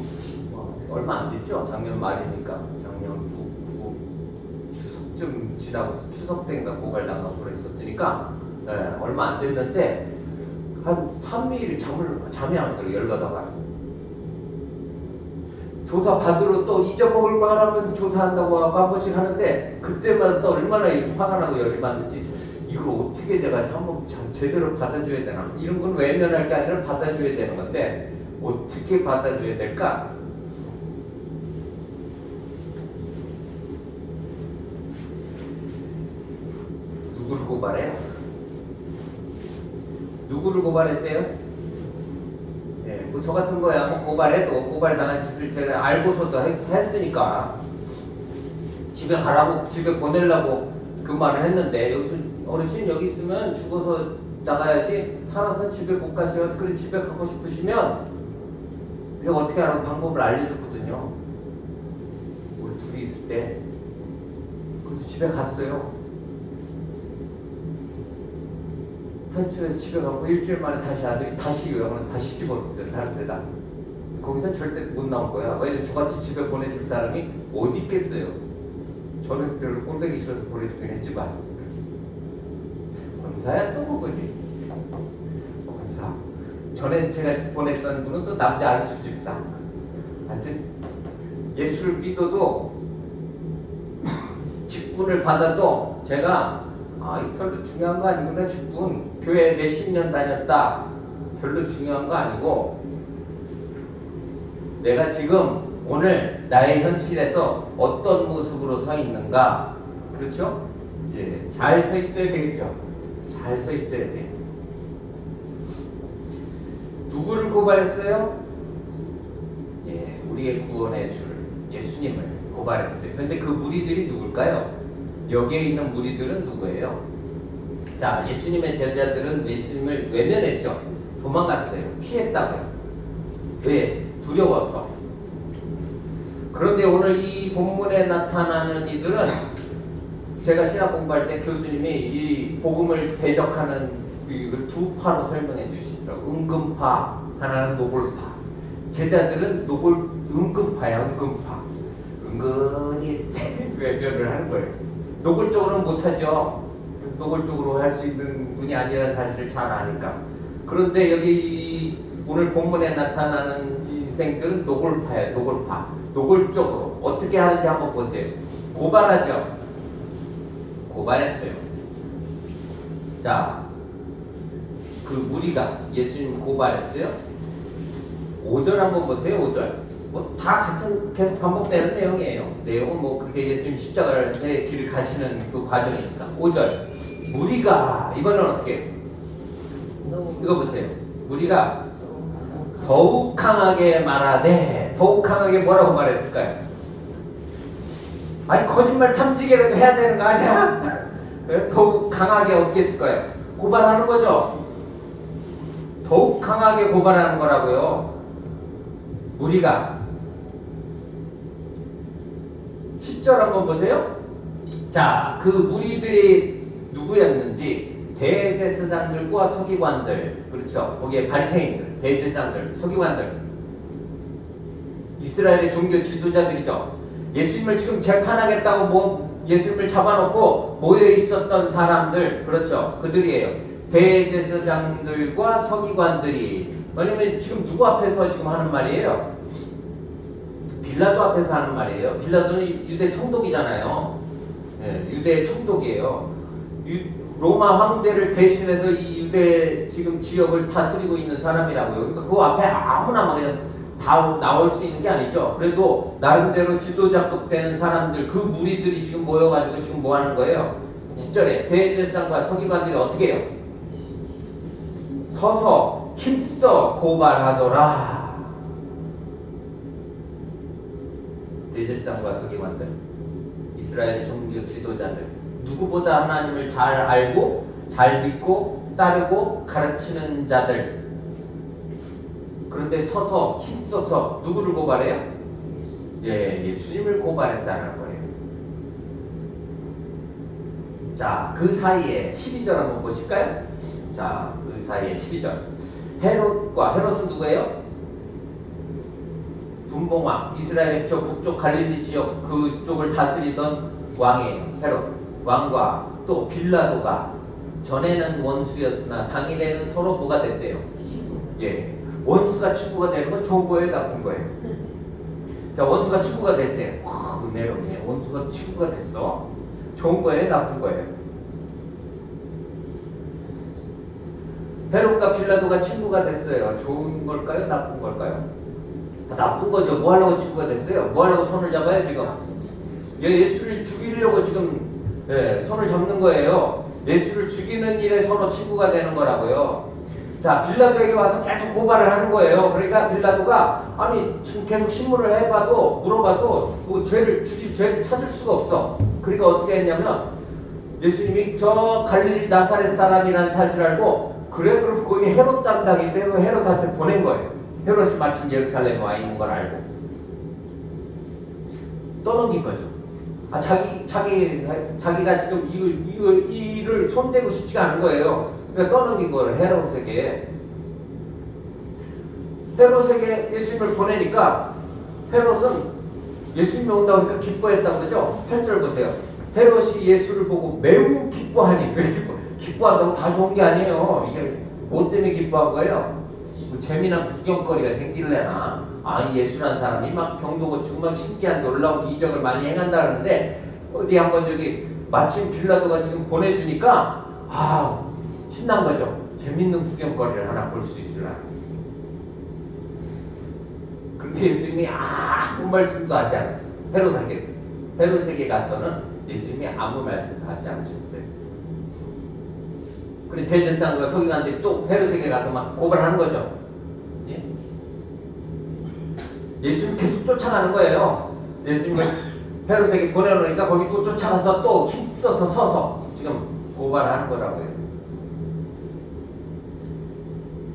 얼마 안 됐죠? 작년 말이니까. 작년 추석쯤 지나고 추석 때인가 고발당하고 그랬었으니까 얼마 안 됐는데 한 3일 잠이 안 들어요. 열받아가지고. 조사 받으러 또 잊어먹을 거 하라면 조사한다고 하고 한 번씩 하는데 그때마다 또 얼마나 화가 나고 열이 받는지, 이걸 어떻게 내가 한번 제대로 받아줘야 되나. 이런 건 외면할 게 아니라 받아줘야 되는 건데 어떻게 받아줘야 될까? 누구를 고발해요? 누구를 고발했대요? 네, 뭐 저 같은 거야 뭐 고발해도 고발당한 짓을 제가 알고서도 했으니까 집에 가라고, 집에 보내려고 그 말을 했는데, 여기서 어르신 여기 있으면 죽어서 나가야지 살아서 집에 못 가셔. 그래 집에 가고 싶으시면 내가 어떻게 하라고 방법을 알려줬거든요. 우리 둘이 있을 때. 그래서 집에 갔어요. 탈출해서 집에 가고 일주일 만에 다시 아들이 다시 요양원에 다시 집어넣었어요. 다른 데다. 거기서 절대 못 나올 거야. 왜냐면 저같이 집에 보내줄 사람이 어디 있겠어요. 저는 별로 꼴보기 싫어서 보내주긴 했지만 검사야 또 뭐지? 검사. 전에 제가 보냈던 분은 또 남자 안수집사. 하여튼 예수를 믿어도 직분을 받아도 제가 이 별로 중요한 거 아니구나. 직분 교회 몇십 년 다녔다 별로 중요한 거 아니고, 내가 지금 오늘 나의 현실에서 어떤 모습으로 서 있는가. 그렇죠? 예, 잘 서 있어야 되겠죠. 잘 서 있어야 돼. 누구를 고발했어요? 예, 우리의 구원의 줄 예수님을 고발했어요. 근데 그 무리들이 누굴까요? 여기에 있는 무리들은 누구예요? 자, 예수님의 제자들은 예수님을 외면했죠. 도망갔어요. 피했다고요. 왜? 두려워서. 그런데 오늘 이 본문에 나타나는 이들은, 제가 신학 공부할 때 교수님이 이 복음을 대적하는 이걸 두 파로 설명해 주시더라고요. 은근파, 하나는 노골파. 제자들은 은근파야, 은근파. 은근히 외면을 하는 거예요. 노골적으로는 못하죠. 노골적으로 할 수 있는 분이 아니라는 사실을 잘 아니까. 그런데 여기 오늘 본문에 나타나는 인생들은 노골파예요. 노골파. 노골적으로 어떻게 하는지 한번 보세요. 고발하죠. 고발했어요. 자, 그 무리가 예수님 고발했어요. 5절 한번 보세요. 5절. 뭐 다 같은 계속 반복되는 내용이에요. 내용은 뭐 그렇게 예수님 십자가의 길을 가시는 그 과정이니까. 5절. 무리가 이번엔 어떻게? 이거 보세요. 무리가 더욱 강하게 말하되, 더욱 강하게 뭐라고 말했을까요? 아니 거짓말 탐지기라도 해야 되는 거 아니야? 더욱 강하게 어떻게 했을까요? 고발하는 거죠. 더욱 강하게 고발하는 거라고요. 무리가. 10절 한번 보세요. 자, 그 무리들이 누구였는지, 대제사장들과 서기관들, 그렇죠? 거기에 바리새인들, 대제사장들, 서기관들, 이스라엘의 종교 지도자들이죠. 예수님을 지금 재판하겠다고 예수님을 잡아놓고 모여 있었던 사람들, 그렇죠? 그들이에요. 대제사장들과 서기관들이. 왜냐면 지금 누구 앞에서 지금 하는 말이에요? 빌라도 앞에서 하는 말이에요. 빌라도는 유대 총독이잖아요. 네, 유대 총독이에요. 로마 황제를 대신해서 이 유대 지금 지역을 다스리고 있는 사람이라고요. 그러니까 그 앞에 아무나 막 그냥 다 나올 수 있는 게 아니죠. 그래도 나름대로 지도자급 되는 사람들, 그 무리들이 지금 모여가지고 지금 뭐 하는 거예요? 10절에 대제사장과 서기관들이 어떻게 해요? 서서 힘써 고발하더라. 대제사장과 서기관들, 이스라엘의 종교 지도자들, 누구보다 하나님을 잘 알고 잘 믿고 따르고 가르치는 자들. 그런데 서서 힘써서 누구를 고발해요? 예수님을 고발했다는 거예요. 자, 그 사이에 12절 한번 보실까요? 자, 그 사이에 12절. 헤롯은 누구예요? 분봉왕, 이스라엘의 저 북쪽 갈릴리 지역 그쪽을 다스리던 왕이에요. 헤롯 왕과 또 빌라도가 전에는 원수였으나 당일에는 서로 뭐가 됐대요? 원수가 친구가 되는 건 좋은 거예요, 나쁜 거예요? 자, 원수가 친구가 됐대요. 와, 은혜롭네. 원수가 친구가 됐어. 좋은 거예요, 나쁜 거예요? 헤롯과 빌라도가 친구가 됐어요. 좋은 걸까요, 나쁜 걸까요? 나쁜 거죠. 뭐 하려고 친구가 됐어요? 뭐 하려고 손을 잡아요, 지금? 예수를 죽이려고 지금 손을 잡는 거예요. 예수를 죽이는 일에 서로 친구가 되는 거라고요. 자, 빌라도에게 와서 계속 고발을 하는 거예요. 그러니까 빌라도가 아니 지금 계속 신문을 해봐도 물어봐도 뭐 죄를 찾을 수가 없어. 그러니까 어떻게 했냐면 예수님이 저 갈릴리 나사렛 사람이라는 사실을 알고 그래 그럼 거기 헤롯 담당인데 헤롯한테 보낸 거예요. 헤롯이 마침 예루살렘에 와 있는 걸 알고 떠넘긴 거죠. 자기가 지금 이 일을 손대고 싶지가 않은 거예요. 그러니까 떠넘긴 거예요. 헤롯에게 예수님을 보내니까 헤롯은 예수님이 온다고 하니까 기뻐했다고 그러죠. 8절 보세요. 헤롯이 예수를 보고 매우 기뻐하니, 왜 기뻐한다고 다 좋은 게 아니에요. 이게 뭐 때문에 기뻐한 거예요? 뭐 재미난 구경거리가 생길래나. 예수란 사람이 막 병도 고치고 막 신기한 놀라운 이적을 많이 행한다 그러는데 어디 한번 저기 마침 빌라도가 지금 보내주니까 신난 거죠. 재밌는 구경거리를 하나 볼 수 있으라. 그렇게 예수님이 아무 말씀도 하지 않았어요. 헤롯에게 가서는 예수님이 아무 말씀도 하지 않으셨어요. 그래 대제사장과 서기관들이 또 헤롯에게 가서 막 고발하는 거죠. 예수님 계속 쫓아가는 거예요. 예수님을 헤롯에게 보내놓으니까 거기 또 쫓아가서 또 힘써서 서서 지금 고발하는 거라고요.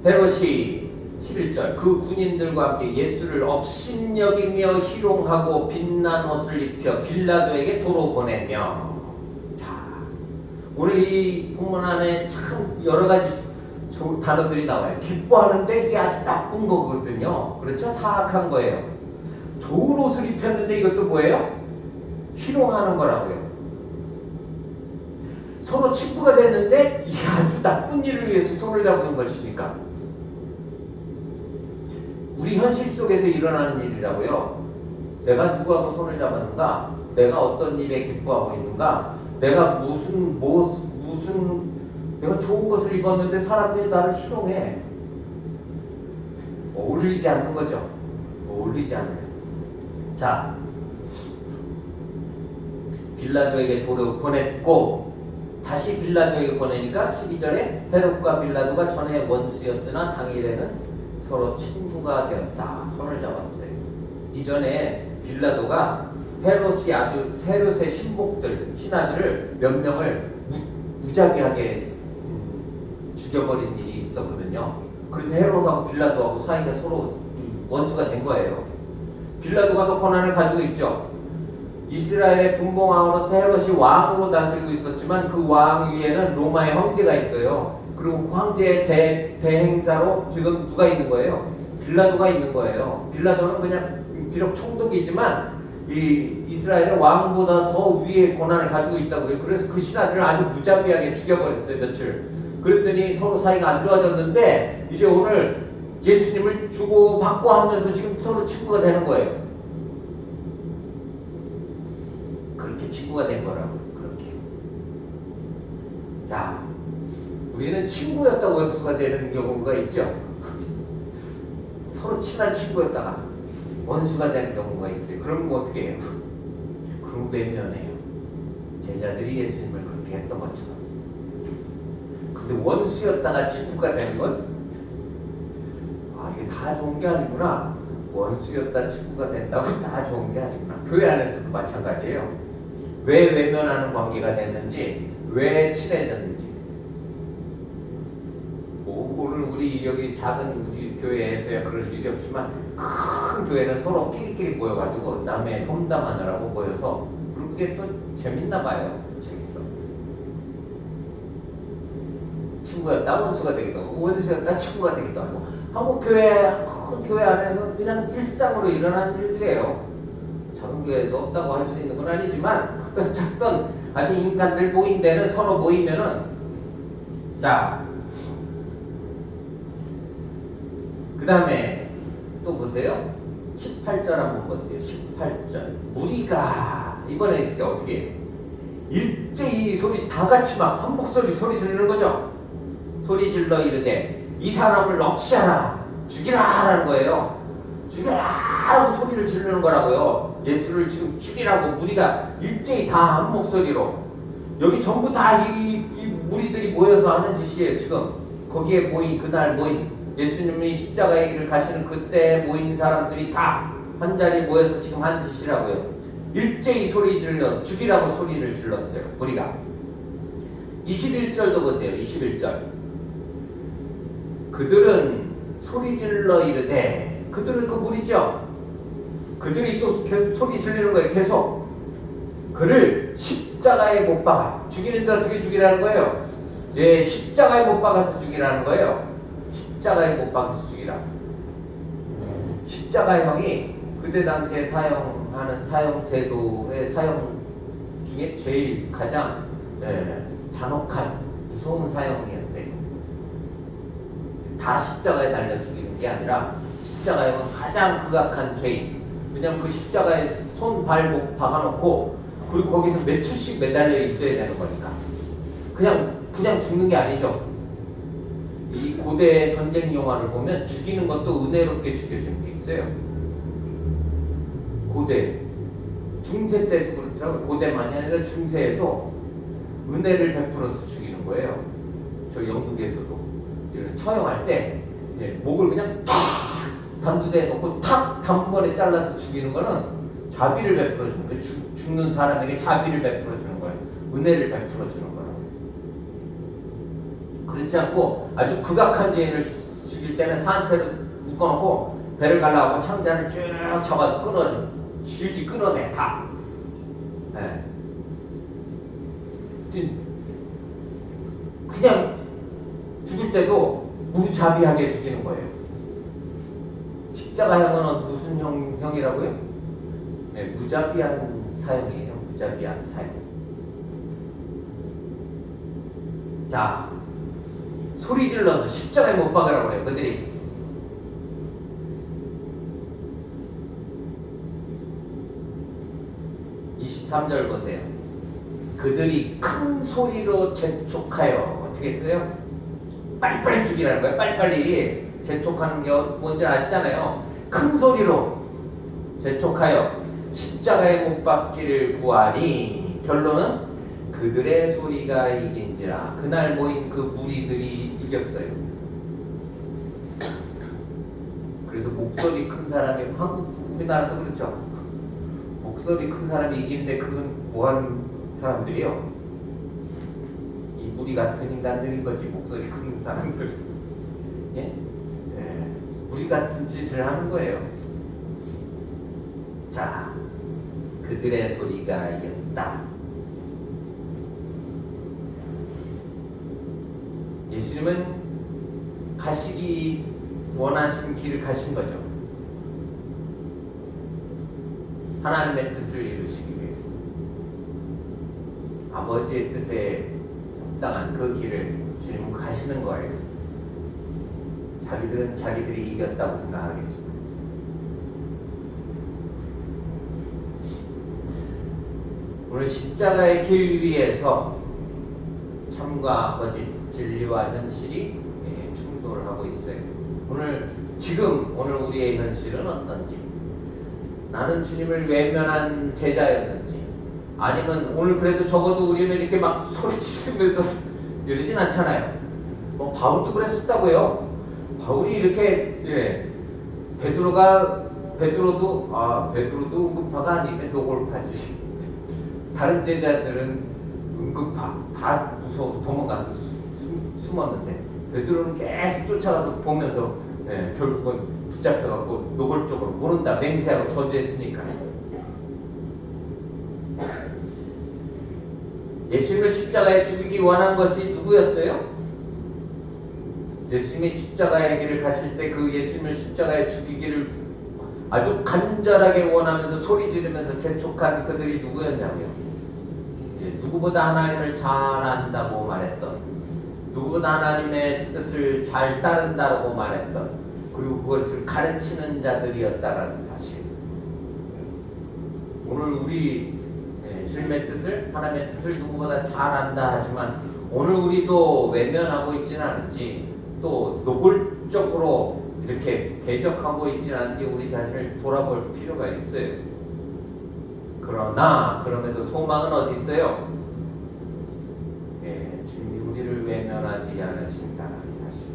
헤롯이 11절 그 군인들과 함께 예수를 업신여기며 희롱하고 빛난 옷을 입혀 빌라도에게 도로 보내며. 자, 오늘 이 본문 안에 참 여러 가지 단어들이 나와요. 기뻐하는데 이게 아주 나쁜 거거든요. 그렇죠? 사악한 거예요. 좋은 옷을 입혔는데 이것도 뭐예요? 희롱하는 거라고요. 서로 친구가 됐는데 이게 아주 나쁜 일을 위해서 손을 잡는 것이니까. 우리 현실 속에서 일어나는 일이라고요. 내가 누구하고 손을 잡았는가? 내가 어떤 일에 기뻐하고 있는가? 내가 무슨 내가 좋은 것을 입었는데 사람들이 나를 희롱해. 어울리지 않는 거죠. 어울리지 않아요. 자, 빌라도에게 도로 보냈고 다시 빌라도에게 보내니까 12절에 헤롯과 빌라도가 전에 원수였으나 당일에는 서로 친구가 되었다. 손을 잡았어요. 이전에 빌라도가 헤롯의 신하들을 몇 명을 무자비하게 죽여버린 일이 있었거든요. 그래서 헤롯하고 빌라도하고 사이가 서로 원수가 된 거예요. 빌라도가 더 권한을 가지고 있죠. 이스라엘의 분봉왕으로서 헤롯이 왕으로 다스리고 있었지만 그 왕 위에는 로마의 황제가 있어요. 그리고 그 황제의 대행사로 지금 누가 있는 거예요? 빌라도가 있는 거예요. 빌라도는 그냥 비록 총독이지만 이 이스라엘의 왕보다 더 위에 권한을 가지고 있다고요. 그래서 그 신하들을 아주 무자비하게 죽여버렸어요. 며칠. 그랬더니 서로 사이가 안 좋아졌는데 이제 오늘 예수님을 주고받고 하면서 지금 서로 친구가 되는 거예요. 그렇게 친구가 된 거라고. 그렇게. 자, 우리는 친구였다고 원수가 되는 경우가 있죠. 서로 친한 친구였다가 원수가 되는 경우가 있어요. 그럼 뭐 어떻게 해요? 그럼 외면해요. 제자들이 예수님을 그렇게 했던 것처럼. 근데 원수였다가 친구가 되는 건 이게 다 좋은 게 아니구나. 원수였다 친구가 된다고 다 좋은 게 아니구나. 교회 안에서도 마찬가지예요. 왜 외면하는 관계가 됐는지, 왜 친해졌는지. 뭐 오늘 우리 여기 작은 우리 교회에서야 그럴 일이 없지만 큰 교회는 서로 끼리끼리 모여가지고 남의 험담하느라고 모여서, 그리고 그게 또 재밌나 봐요. 재밌어. 친구였다 원수가 되기도 하고, 원수였다 친구가 되기도 하고, 한국 교회, 큰 교회 안에서 그냥 일상으로 일어나는 일들이에요. 작은 교회도 없다고 할 수 있는 건 아니지만, 크든 작든 아주 인간들 모인 데는 서로 모이면은, 자, 그 다음에 또 보세요. 18절 한번 보세요. 18절. 무리가 이번에 어떻게 해요? 일제히 소리 다 같이 막 한 목소리 소리 지르는 거죠. 소리 질러 이르되 이 사람을 넋이하라, 죽이라 하라는 거예요. 죽이라 하고 소리를 지르는 거라고요. 예수를 지금 죽이라고 무리가 일제히 다 한 목소리로. 여기 전부 다 이 무리들이 모여서 하는 짓이에요. 지금 거기에 모인, 그날 모인, 예수님이 십자가의 길을 가시는 그때 모인 사람들이 다 한 자리에 모여서 지금 한 짓이라고요. 일제히 소리 질러 죽이라고 소리를 질렀어요. 우리가 21절도 보세요. 21절. 그들은 소리 질러 이르되, 그들은 그 무리죠. 그들이 또 계속 소리 지르는 거예요. 계속 그를 십자가에 못 박아 죽이는데 어떻게 죽이라는 거예요? 예, 십자가에 못 박아서 죽이라는 거예요. 십자가에 못 박아서 죽이라. 십자가형이 그때 당시에 사용하는 사형 제도의 사형 중에 제일 가장 잔혹한 무서운 사형이었대요. 다 십자가에 달려 죽이는 게 아니라 십자가형은 가장 극악한 죄인. 왜냐면 그 십자가에 손, 발, 목 박아놓고 그리고 거기서 며칠씩 매달려 있어야 되는 거니까. 그냥 죽는 게 아니죠. 이 고대 전쟁 영화를 보면 죽이는 것도 은혜롭게 죽여주는 게 있어요. 고대 중세 때도 그렇더라고요. 고대만이 아니라 중세에도 은혜를 베풀어서 죽이는 거예요. 저 영국에서도 이런 처형할 때 목을 그냥 탁 단두대에 놓고 탁 단번에 잘라서 죽이는 거는 자비를 베풀어 주는 거예요. 죽는 사람에게 자비를 베풀어 주는 거예요. 은혜를 베풀어 주는 거라고. 그렇지 않고 아주 극악한 죄인을 죽일 때는 산채를 묶어놓고 배를 갈라하고 창자를 쭉 잡아서 질질 끌어내 다. 그냥 죽을 때도 무자비하게 죽이는 거예요. 십자가형은 무슨 형이라고요? 네, 무자비한 사형이에요. 무자비한 사형. 자, 소리 질러서 십자가에 못 박으라고 그래요. 그들이. (23절) 보세요. 그들이 큰 소리로 재촉하여, 어떻게 했어요? 빨리빨리 죽이라는 거예요. 빨리빨리. 재촉하는 게 뭔지 아시잖아요. 큰 소리로 재촉하여 십자가에 못 박기를 구하니, 결론은 그들의 소리가 이긴지라. 그날 모인 그 무리들이 이겼어요. 그래서 목소리 큰 사람이, 우리나라도 그렇죠. 목소리 큰 사람이 이기는데 그건 뭐하는 사람들이요? 이 무리 같은 인간들인 거지. 목소리 큰 사람들. 예? 무리 같은 짓을 하는 거예요. 자, 그들의 소리가 이겼다. 예수님은 가시기 원하신 길을 가신 거죠. 하나님의 뜻을 이루시기 위해서. 아버지의 뜻에 합당한 그 길을 주님은 가시는 거예요. 자기들은 자기들이 이겼다고 생각하겠지만. 오늘 십자가의 길 위에서 참과 거짓, 진리와 현실이 충돌하고 있어요. 오늘 우리의 현실은 어떤지, 나는 주님을 외면한 제자였는지, 아니면 오늘 그래도 적어도 우리는 이렇게 막 소리치면서 이러진 않잖아요. 뭐 바울도 그랬었다고요. 바울이 이렇게 베드로도 응급파가 아니면 노골파지. 다른 제자들은 다 무서워서 도망가서 숨었는데 베드로는 계속 쫓아가서 보면서 결국은 붙잡혀갖고 노골적으로 모른다 맹세하고 저주했으니까. 예수님을 십자가에 죽이기 원한 것이 누구였어요? 예수님이 십자가의 길을 가실 때 그 예수님을 십자가에 죽이기를 아주 간절하게 원하면서 소리 지르면서 재촉한 그들이 누구였냐고요? 누구보다 하나님을 잘 안다고 말했던, 누구보다 하나님의 뜻을 잘 따른다고 말했던, 그리고 그것을 가르치는 자들이었다라는 사실. 오늘 우리 주님의 뜻을, 하나님의 뜻을 누구보다 잘 안다 하지만 오늘 우리도 외면하고 있지는 않은지, 또 노골적으로 이렇게 대적하고 있지는 않은지 우리 자신을 돌아볼 필요가 있어요. 그러나 그럼에도 소망은 어디 있어요? 주님이 우리를 외면하지 않으신다는 사실,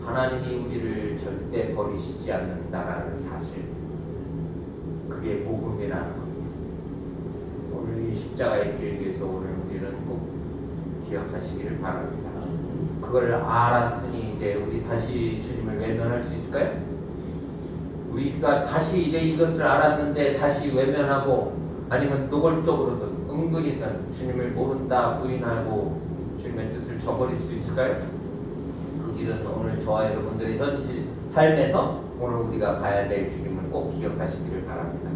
하나님이 우리를 절대 버리시지 않는다라는 사실, 그게 복음이라는 겁니다. 오늘 이 십자가의 길 위에서 오늘 우리는 꼭 기억하시기를 바랍니다. 그걸 알았으니 이제 우리 다시 주님을 외면할 수 있을까요? 우리가 다시 이제 이것을 알았는데 다시 외면하고 아니면 노골적으로든 은근히든 주님을 모른다 부인하고 주님의 뜻을 저버릴 수 있을까요? 그 길은 오늘 저와 여러분들의 현실 삶에서 오늘 우리가 가야 될 길임을 꼭 기억하시기를 바랍니다.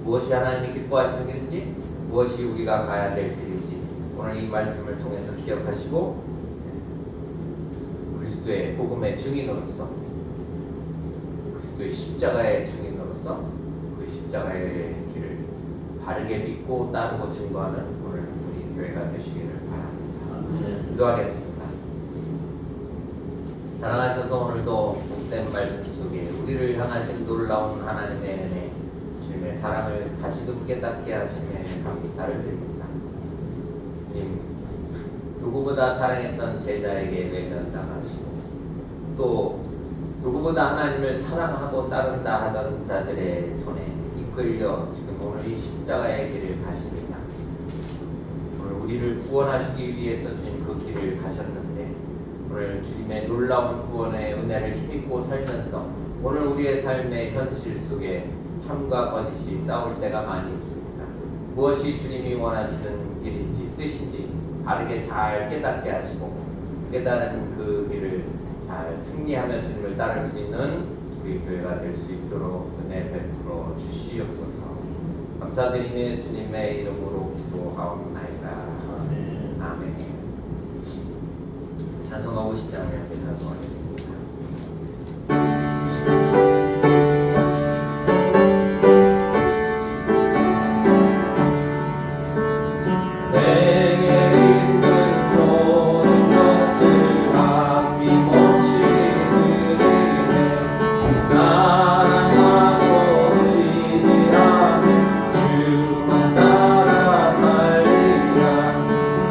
무엇이 하나님이 기뻐하시는 길인지, 무엇이 우리가 가야 될 길인지 오늘 이 말씀을 통해서 기억하시고 그리스도의 복음의 증인으로서, 그리스도의 십자가의 증인으로서 그 십자가의 길을 바르게 믿고 따르고 증거하는 오늘 우리 교회가 되시기를 바랍니다. 기도하겠습니다. 사랑하셔서 오늘도 복된 말씀 속에 우리를 향하신 놀라운 하나님의 은혜, 주님의 사랑을 다시금 깨닫게 하심에 감사를 드립니다. 주님, 누구보다 사랑했던 제자에게 외면당하시고 또 누구보다 하나님을 사랑하고 따른다 하던 자들의 손에 이끌려 지금 오늘 이 십자가의 길을 가십니다. 오늘 우리를 구원하시기 위해서 주님 그 길을 가셨는데 오늘 주님의 놀라운 구원의 은혜를 힘입고 살면서 오늘 우리의 삶의 현실 속에 참과 거짓이 싸울 때가 많이 있습니다. 무엇이 주님이 원하시는 길인지 뜻인지 바르게 잘 깨닫게 하시고 깨달은 그 길을 잘 승리하며 주님을 따를 수 있는 우리 교회가 될 수 있도록 은혜 베풀어 주시옵소서. 감사드리며 예수님의 이름으로 기도하옵나이다. 아멘. 찬송하고 싶다면 찬송하겠습니다.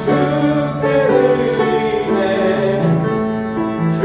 주께 의인의 주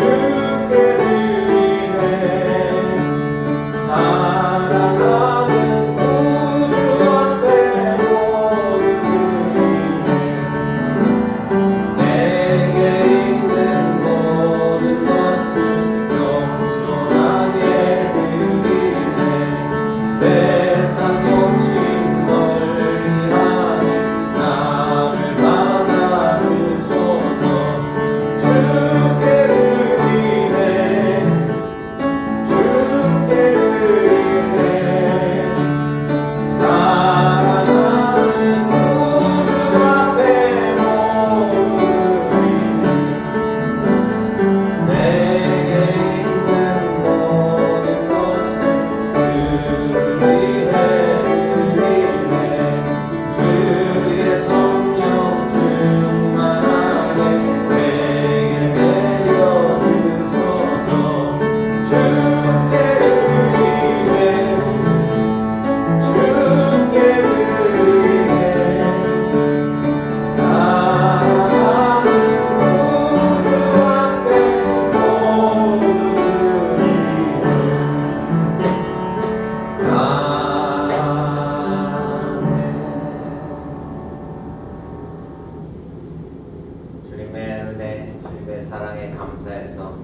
사랑에 감사해서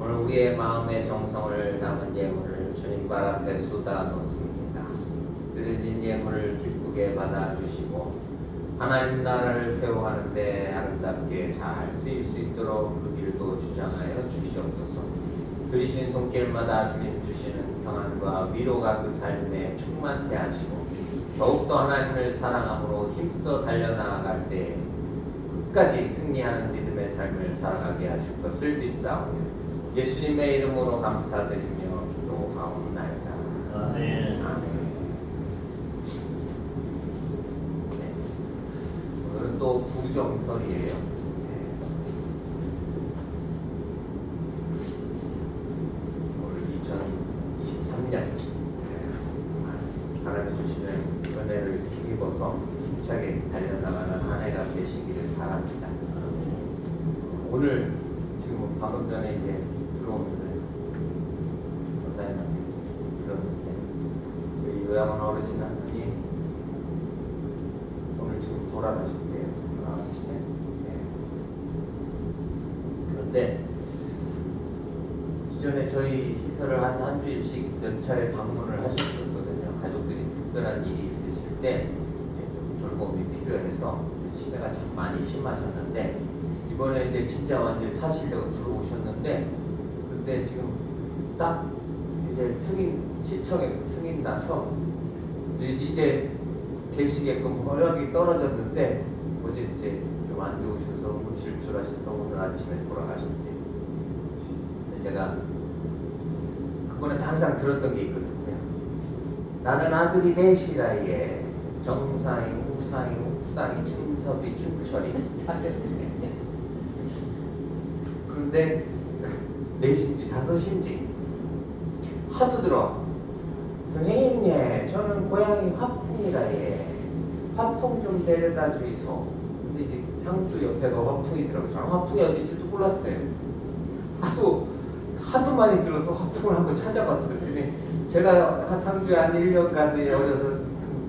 오늘 우리의 마음의 정성을 담은 예물을 주님 발 앞에 쏟아 놓습니다. 드려진 예물을 기쁘게 받아주시고 하나님 나라를 세워가는데 아름답게 잘 쓰일 수 있도록 그 길도 주장하여 주시옵소서. 그리신 손길마다 주님 주시는 평안과 위로가 그 삶에 충만케 하시고 더욱더 하나님을 사랑함으로 힘써 달려나아갈 때 끝까지 승리하는 믿음의 삶을 살아가게 하실 것을 믿사오며 예수님의 이름으로 감사드리며 기도하옵나이다. 아멘. 아멘. 오늘은 또 부정설이에요. 오늘 2023년 하나님 주시는 은혜를 힘입어서 힘차게 달려나가는 한 해가 되시기를 바랍니다. 오늘 지금 방금 전에 이제 들어오면서 선사님한테 들었는데 저희 요양원 어르신 한 분이 오늘 지금 돌아가셨대요. 아침에. 그런데 이전에 저희 시설을 한 주일씩 몇 차례 방문을 하셨었거든요. 가족들이 특별한 일이 있으실 때 좀 돌봄이 필요해서 치매가 참 많이 심하셨는데 이번에 이제 진짜 완전 사시려고 들어오셨는데 그때 지금 딱 이제 시청에 승인 나서 이제 계시게끔 허락이 떨어졌는데 어제 이제 좀 안 좋으셔서 실출하셔서 오늘 아침에 돌아가셨대요. 제가 그분한테 항상 들었던 게 있거든요. 나는 아들이 넷이라에 정상이, 우상이, 옥상이, 춘섭이, 춘철이 그런데 넷인지 다섯인지 하도 들어. 선생님, 예, 저는 고향이 화풍이라에 화풍 좀 데려다 주이소. 근데 이제 상주 옆에가 화풍이더라고요. 저는 화풍이 어딘지도 몰랐어요. 하도 많이 들어서 화풍을 한번 찾아봤어. 그랬더니 제가 상주에 한 1년 가서 어려서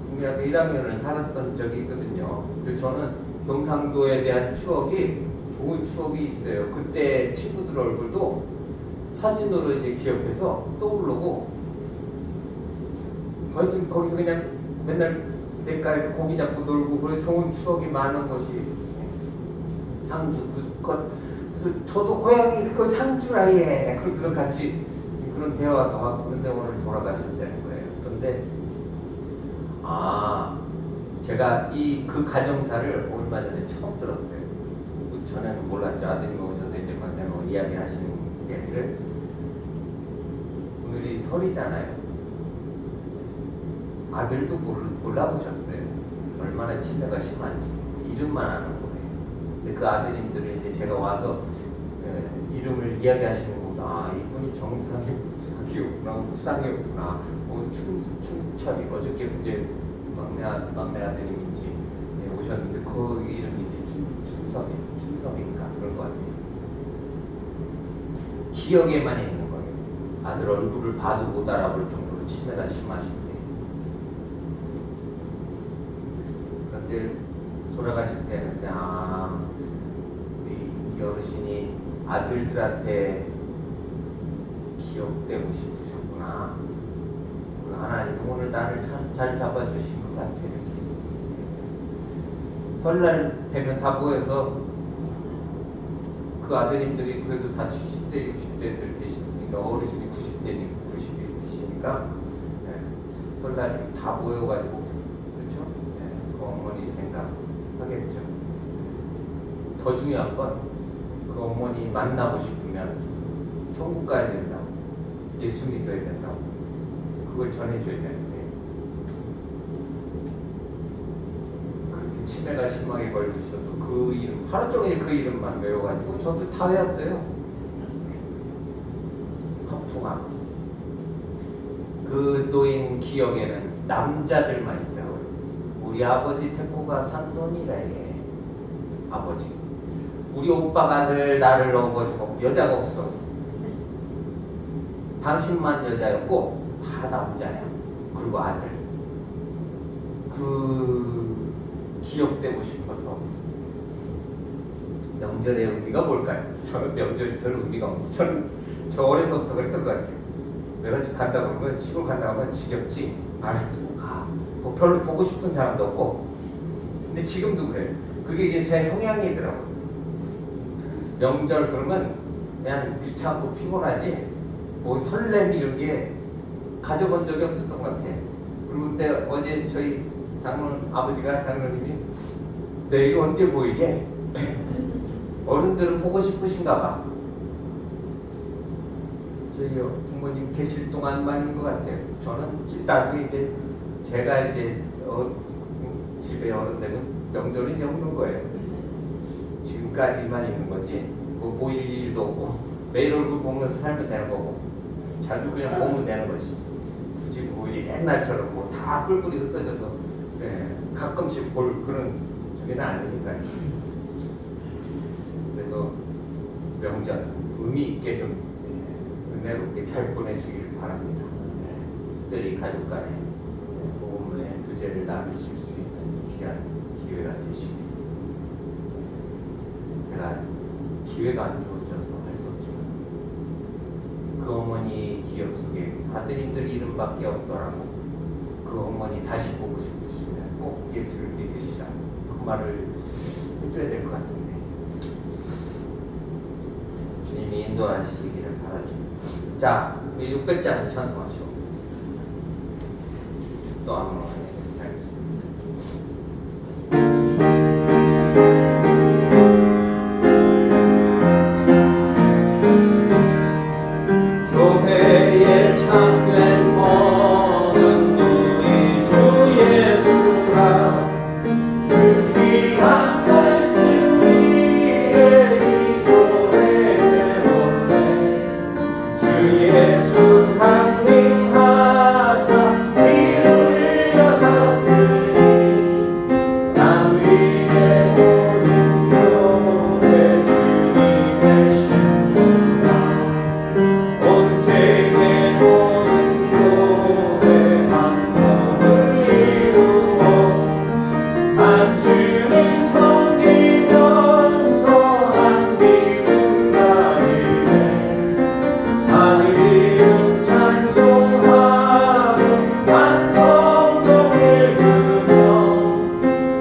국민학교 1학년을 살았던 적이 있거든요. 그래서 저는 경상도에 대한 추억이 좋은 추억이 있어요. 그때 친구들 얼굴도 사진으로 이제 기억해서 떠오르고 거기서 그냥 맨날 냇가에서 고기 잡고 놀고 그런 좋은 추억이 많은 곳이 상주 그래서 저도 고향이 그거 상주라예. 그래서 같이 그런 대화가 하고 근데 오늘 돌아가셨다는 거예요. 그런데 제가 그 가정사를 얼마 전에 처음 들었어요. 전에는 몰랐죠. 아드님이 오셔서 이제 선생님하고 이야기하시는 이야기를. 오늘이 설이잖아요. 아들도 몰라보셨어요. 얼마나 치매가 심한지. 이름만 아는 거예요. 근데 그 아드님들이 이제 제가 와서 이름을 이야기하시는 거구나. 이분이 정상이었구나. 묵상이었구나. 춘철이. 어저께 이제 막내 아드님인지 오셨는데 그 이름이 이제 춘섭인가 그런 것 같아요. 기억에만 있는 거예요. 아들 얼굴을 봐도 못 알아볼 정도로 치매가 심하신데. 그런데 돌아가실 때는 이 어르신이 아들들한테 기억되고 싶으셨구나. 하나님 오늘 나를 참 잘 잡아주신 것 같아요. 설날 되면 다 모여서 그 아드님들이 그래도 다 70대, 60대들 계셨으니까 어르신이 90이시니까 설날 다 모여가지고 그렇죠? 그 어머니 생각하겠죠. 더 중요한 건 그 어머니 만나고 싶으면 천국 가야 된다고, 예수 믿어야 된다고, 그걸 전해줘야 되는데 그렇게 치매가 심하게 걸리셔도 그 이름 하루 종일 그 이름만 외워가지고 저도 다 외웠어요. 화풍아. 그 노인 기억에는 남자들만 있다고요. 우리 아버지 태코가 산돈이라예. 아버지. 우리 오빠가 늘 나를 넣어가지고 여자가 없어. 당신만 여자였고 다 남자야. 그리고 아들. 기억되고 싶어서 명절의 의미가 뭘까요? 저는 명절이 별 의미가 없고 저는 저 어려서부터 그랬던 것 같아요. 외갓집 간다 그러면 시골 간다 그러면 지겹지. 알아서 가. 뭐 별로 보고 싶은 사람도 없고. 근데 지금도 그래요. 그게 이제 제 성향이더라고요. 명절 그러면 그냥 귀찮고 피곤하지 뭐 설렘 이런 게 가져본 적이 없었던 것 같아요. 그리고 그때 어제 저희 장로님이 내일 언제 보이게? 어른들은 보고 싶으신가 봐. 저희 부모님 계실 동안만인 것 같아요. 저는 나중에 이제 제가 이제 집에 어른 되면 명절은 이제 없는 거예요. 지금까지만 있는 거지. 뭐 보일 일도 없고 매일 얼굴 보면서 살면 되는 거고 자주 그냥 보면 되는 것이지. 굳이 뭐 옛날처럼 뭐 다 뿔뿔이 흩어져서 가끔씩 볼 그런 저기는 아니니까요. 그래서 명절 의미 있게 좀 은혜롭게 잘 보내시길 바랍니다. 특별히 가족 간에 복음의 교제를 나누실 수 있는 귀한 기회가 되시길. 제가 기회가 안 주어져서 할 수 없지만 그 어머니 기억 속에 아드님들 이름밖에 없더라고. 그 어머니 다시 보고 싶으시면 꼭 예수를 믿으시라. 그 말을 해줘야 될 것 같은데 주님이 인도하시기를 바라죠. 자, 600장 찬송하시오. 또 한번 하겠습니다. 교회의 참된 터는 우리 주 예수라. 그 귀한 말씀 위에 이 교회 세웠네. 주 예수 강림하사 피 흘려 샀으니 남 위에 오른 교회 주님의 신부라. 온 세계 모든 교회 한 몸을 이루어 한 주님 섬기면서 한 믿음 가리네. 한 이름 찬송하며 한 성경을 읽으며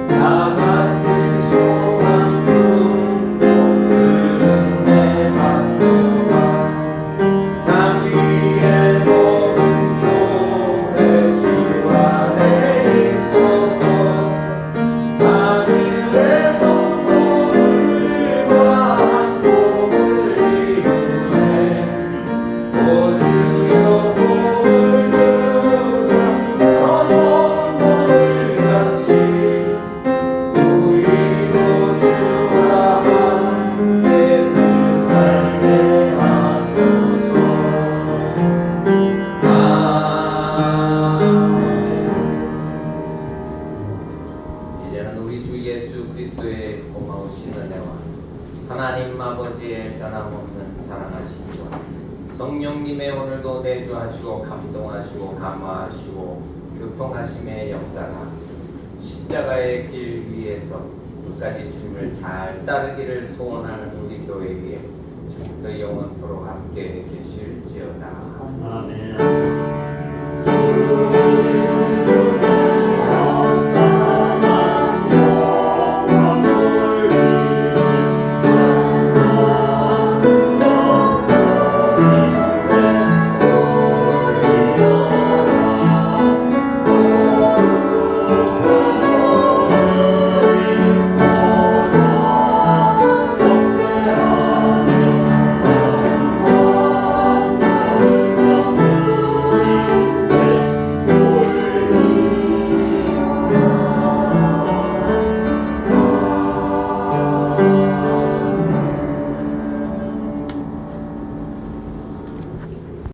다 같은 소망 품고 은혜 받노라. 땅 위에 모든 교회 주 안에 있어서 하늘의 성도들과 한 몸을 이루네. 오 주여 복을 주사 저 성도들 같이 우리도 주와 함께 늘 살게 하소서. 이제는 우리 주 예수 그리스도의 고마우신 은혜와 하나님 아버지의 변함없는 사랑하심과 성령님의 오늘도 내주하시고 감동하시고 감화하시고 교통하심의 역사가 십자가의 길 위에서 끝까지 주님을 잘 따르기를 소원하는 우리 교회 위에 지금부터 영원토록 함께 계실지어다. 아멘.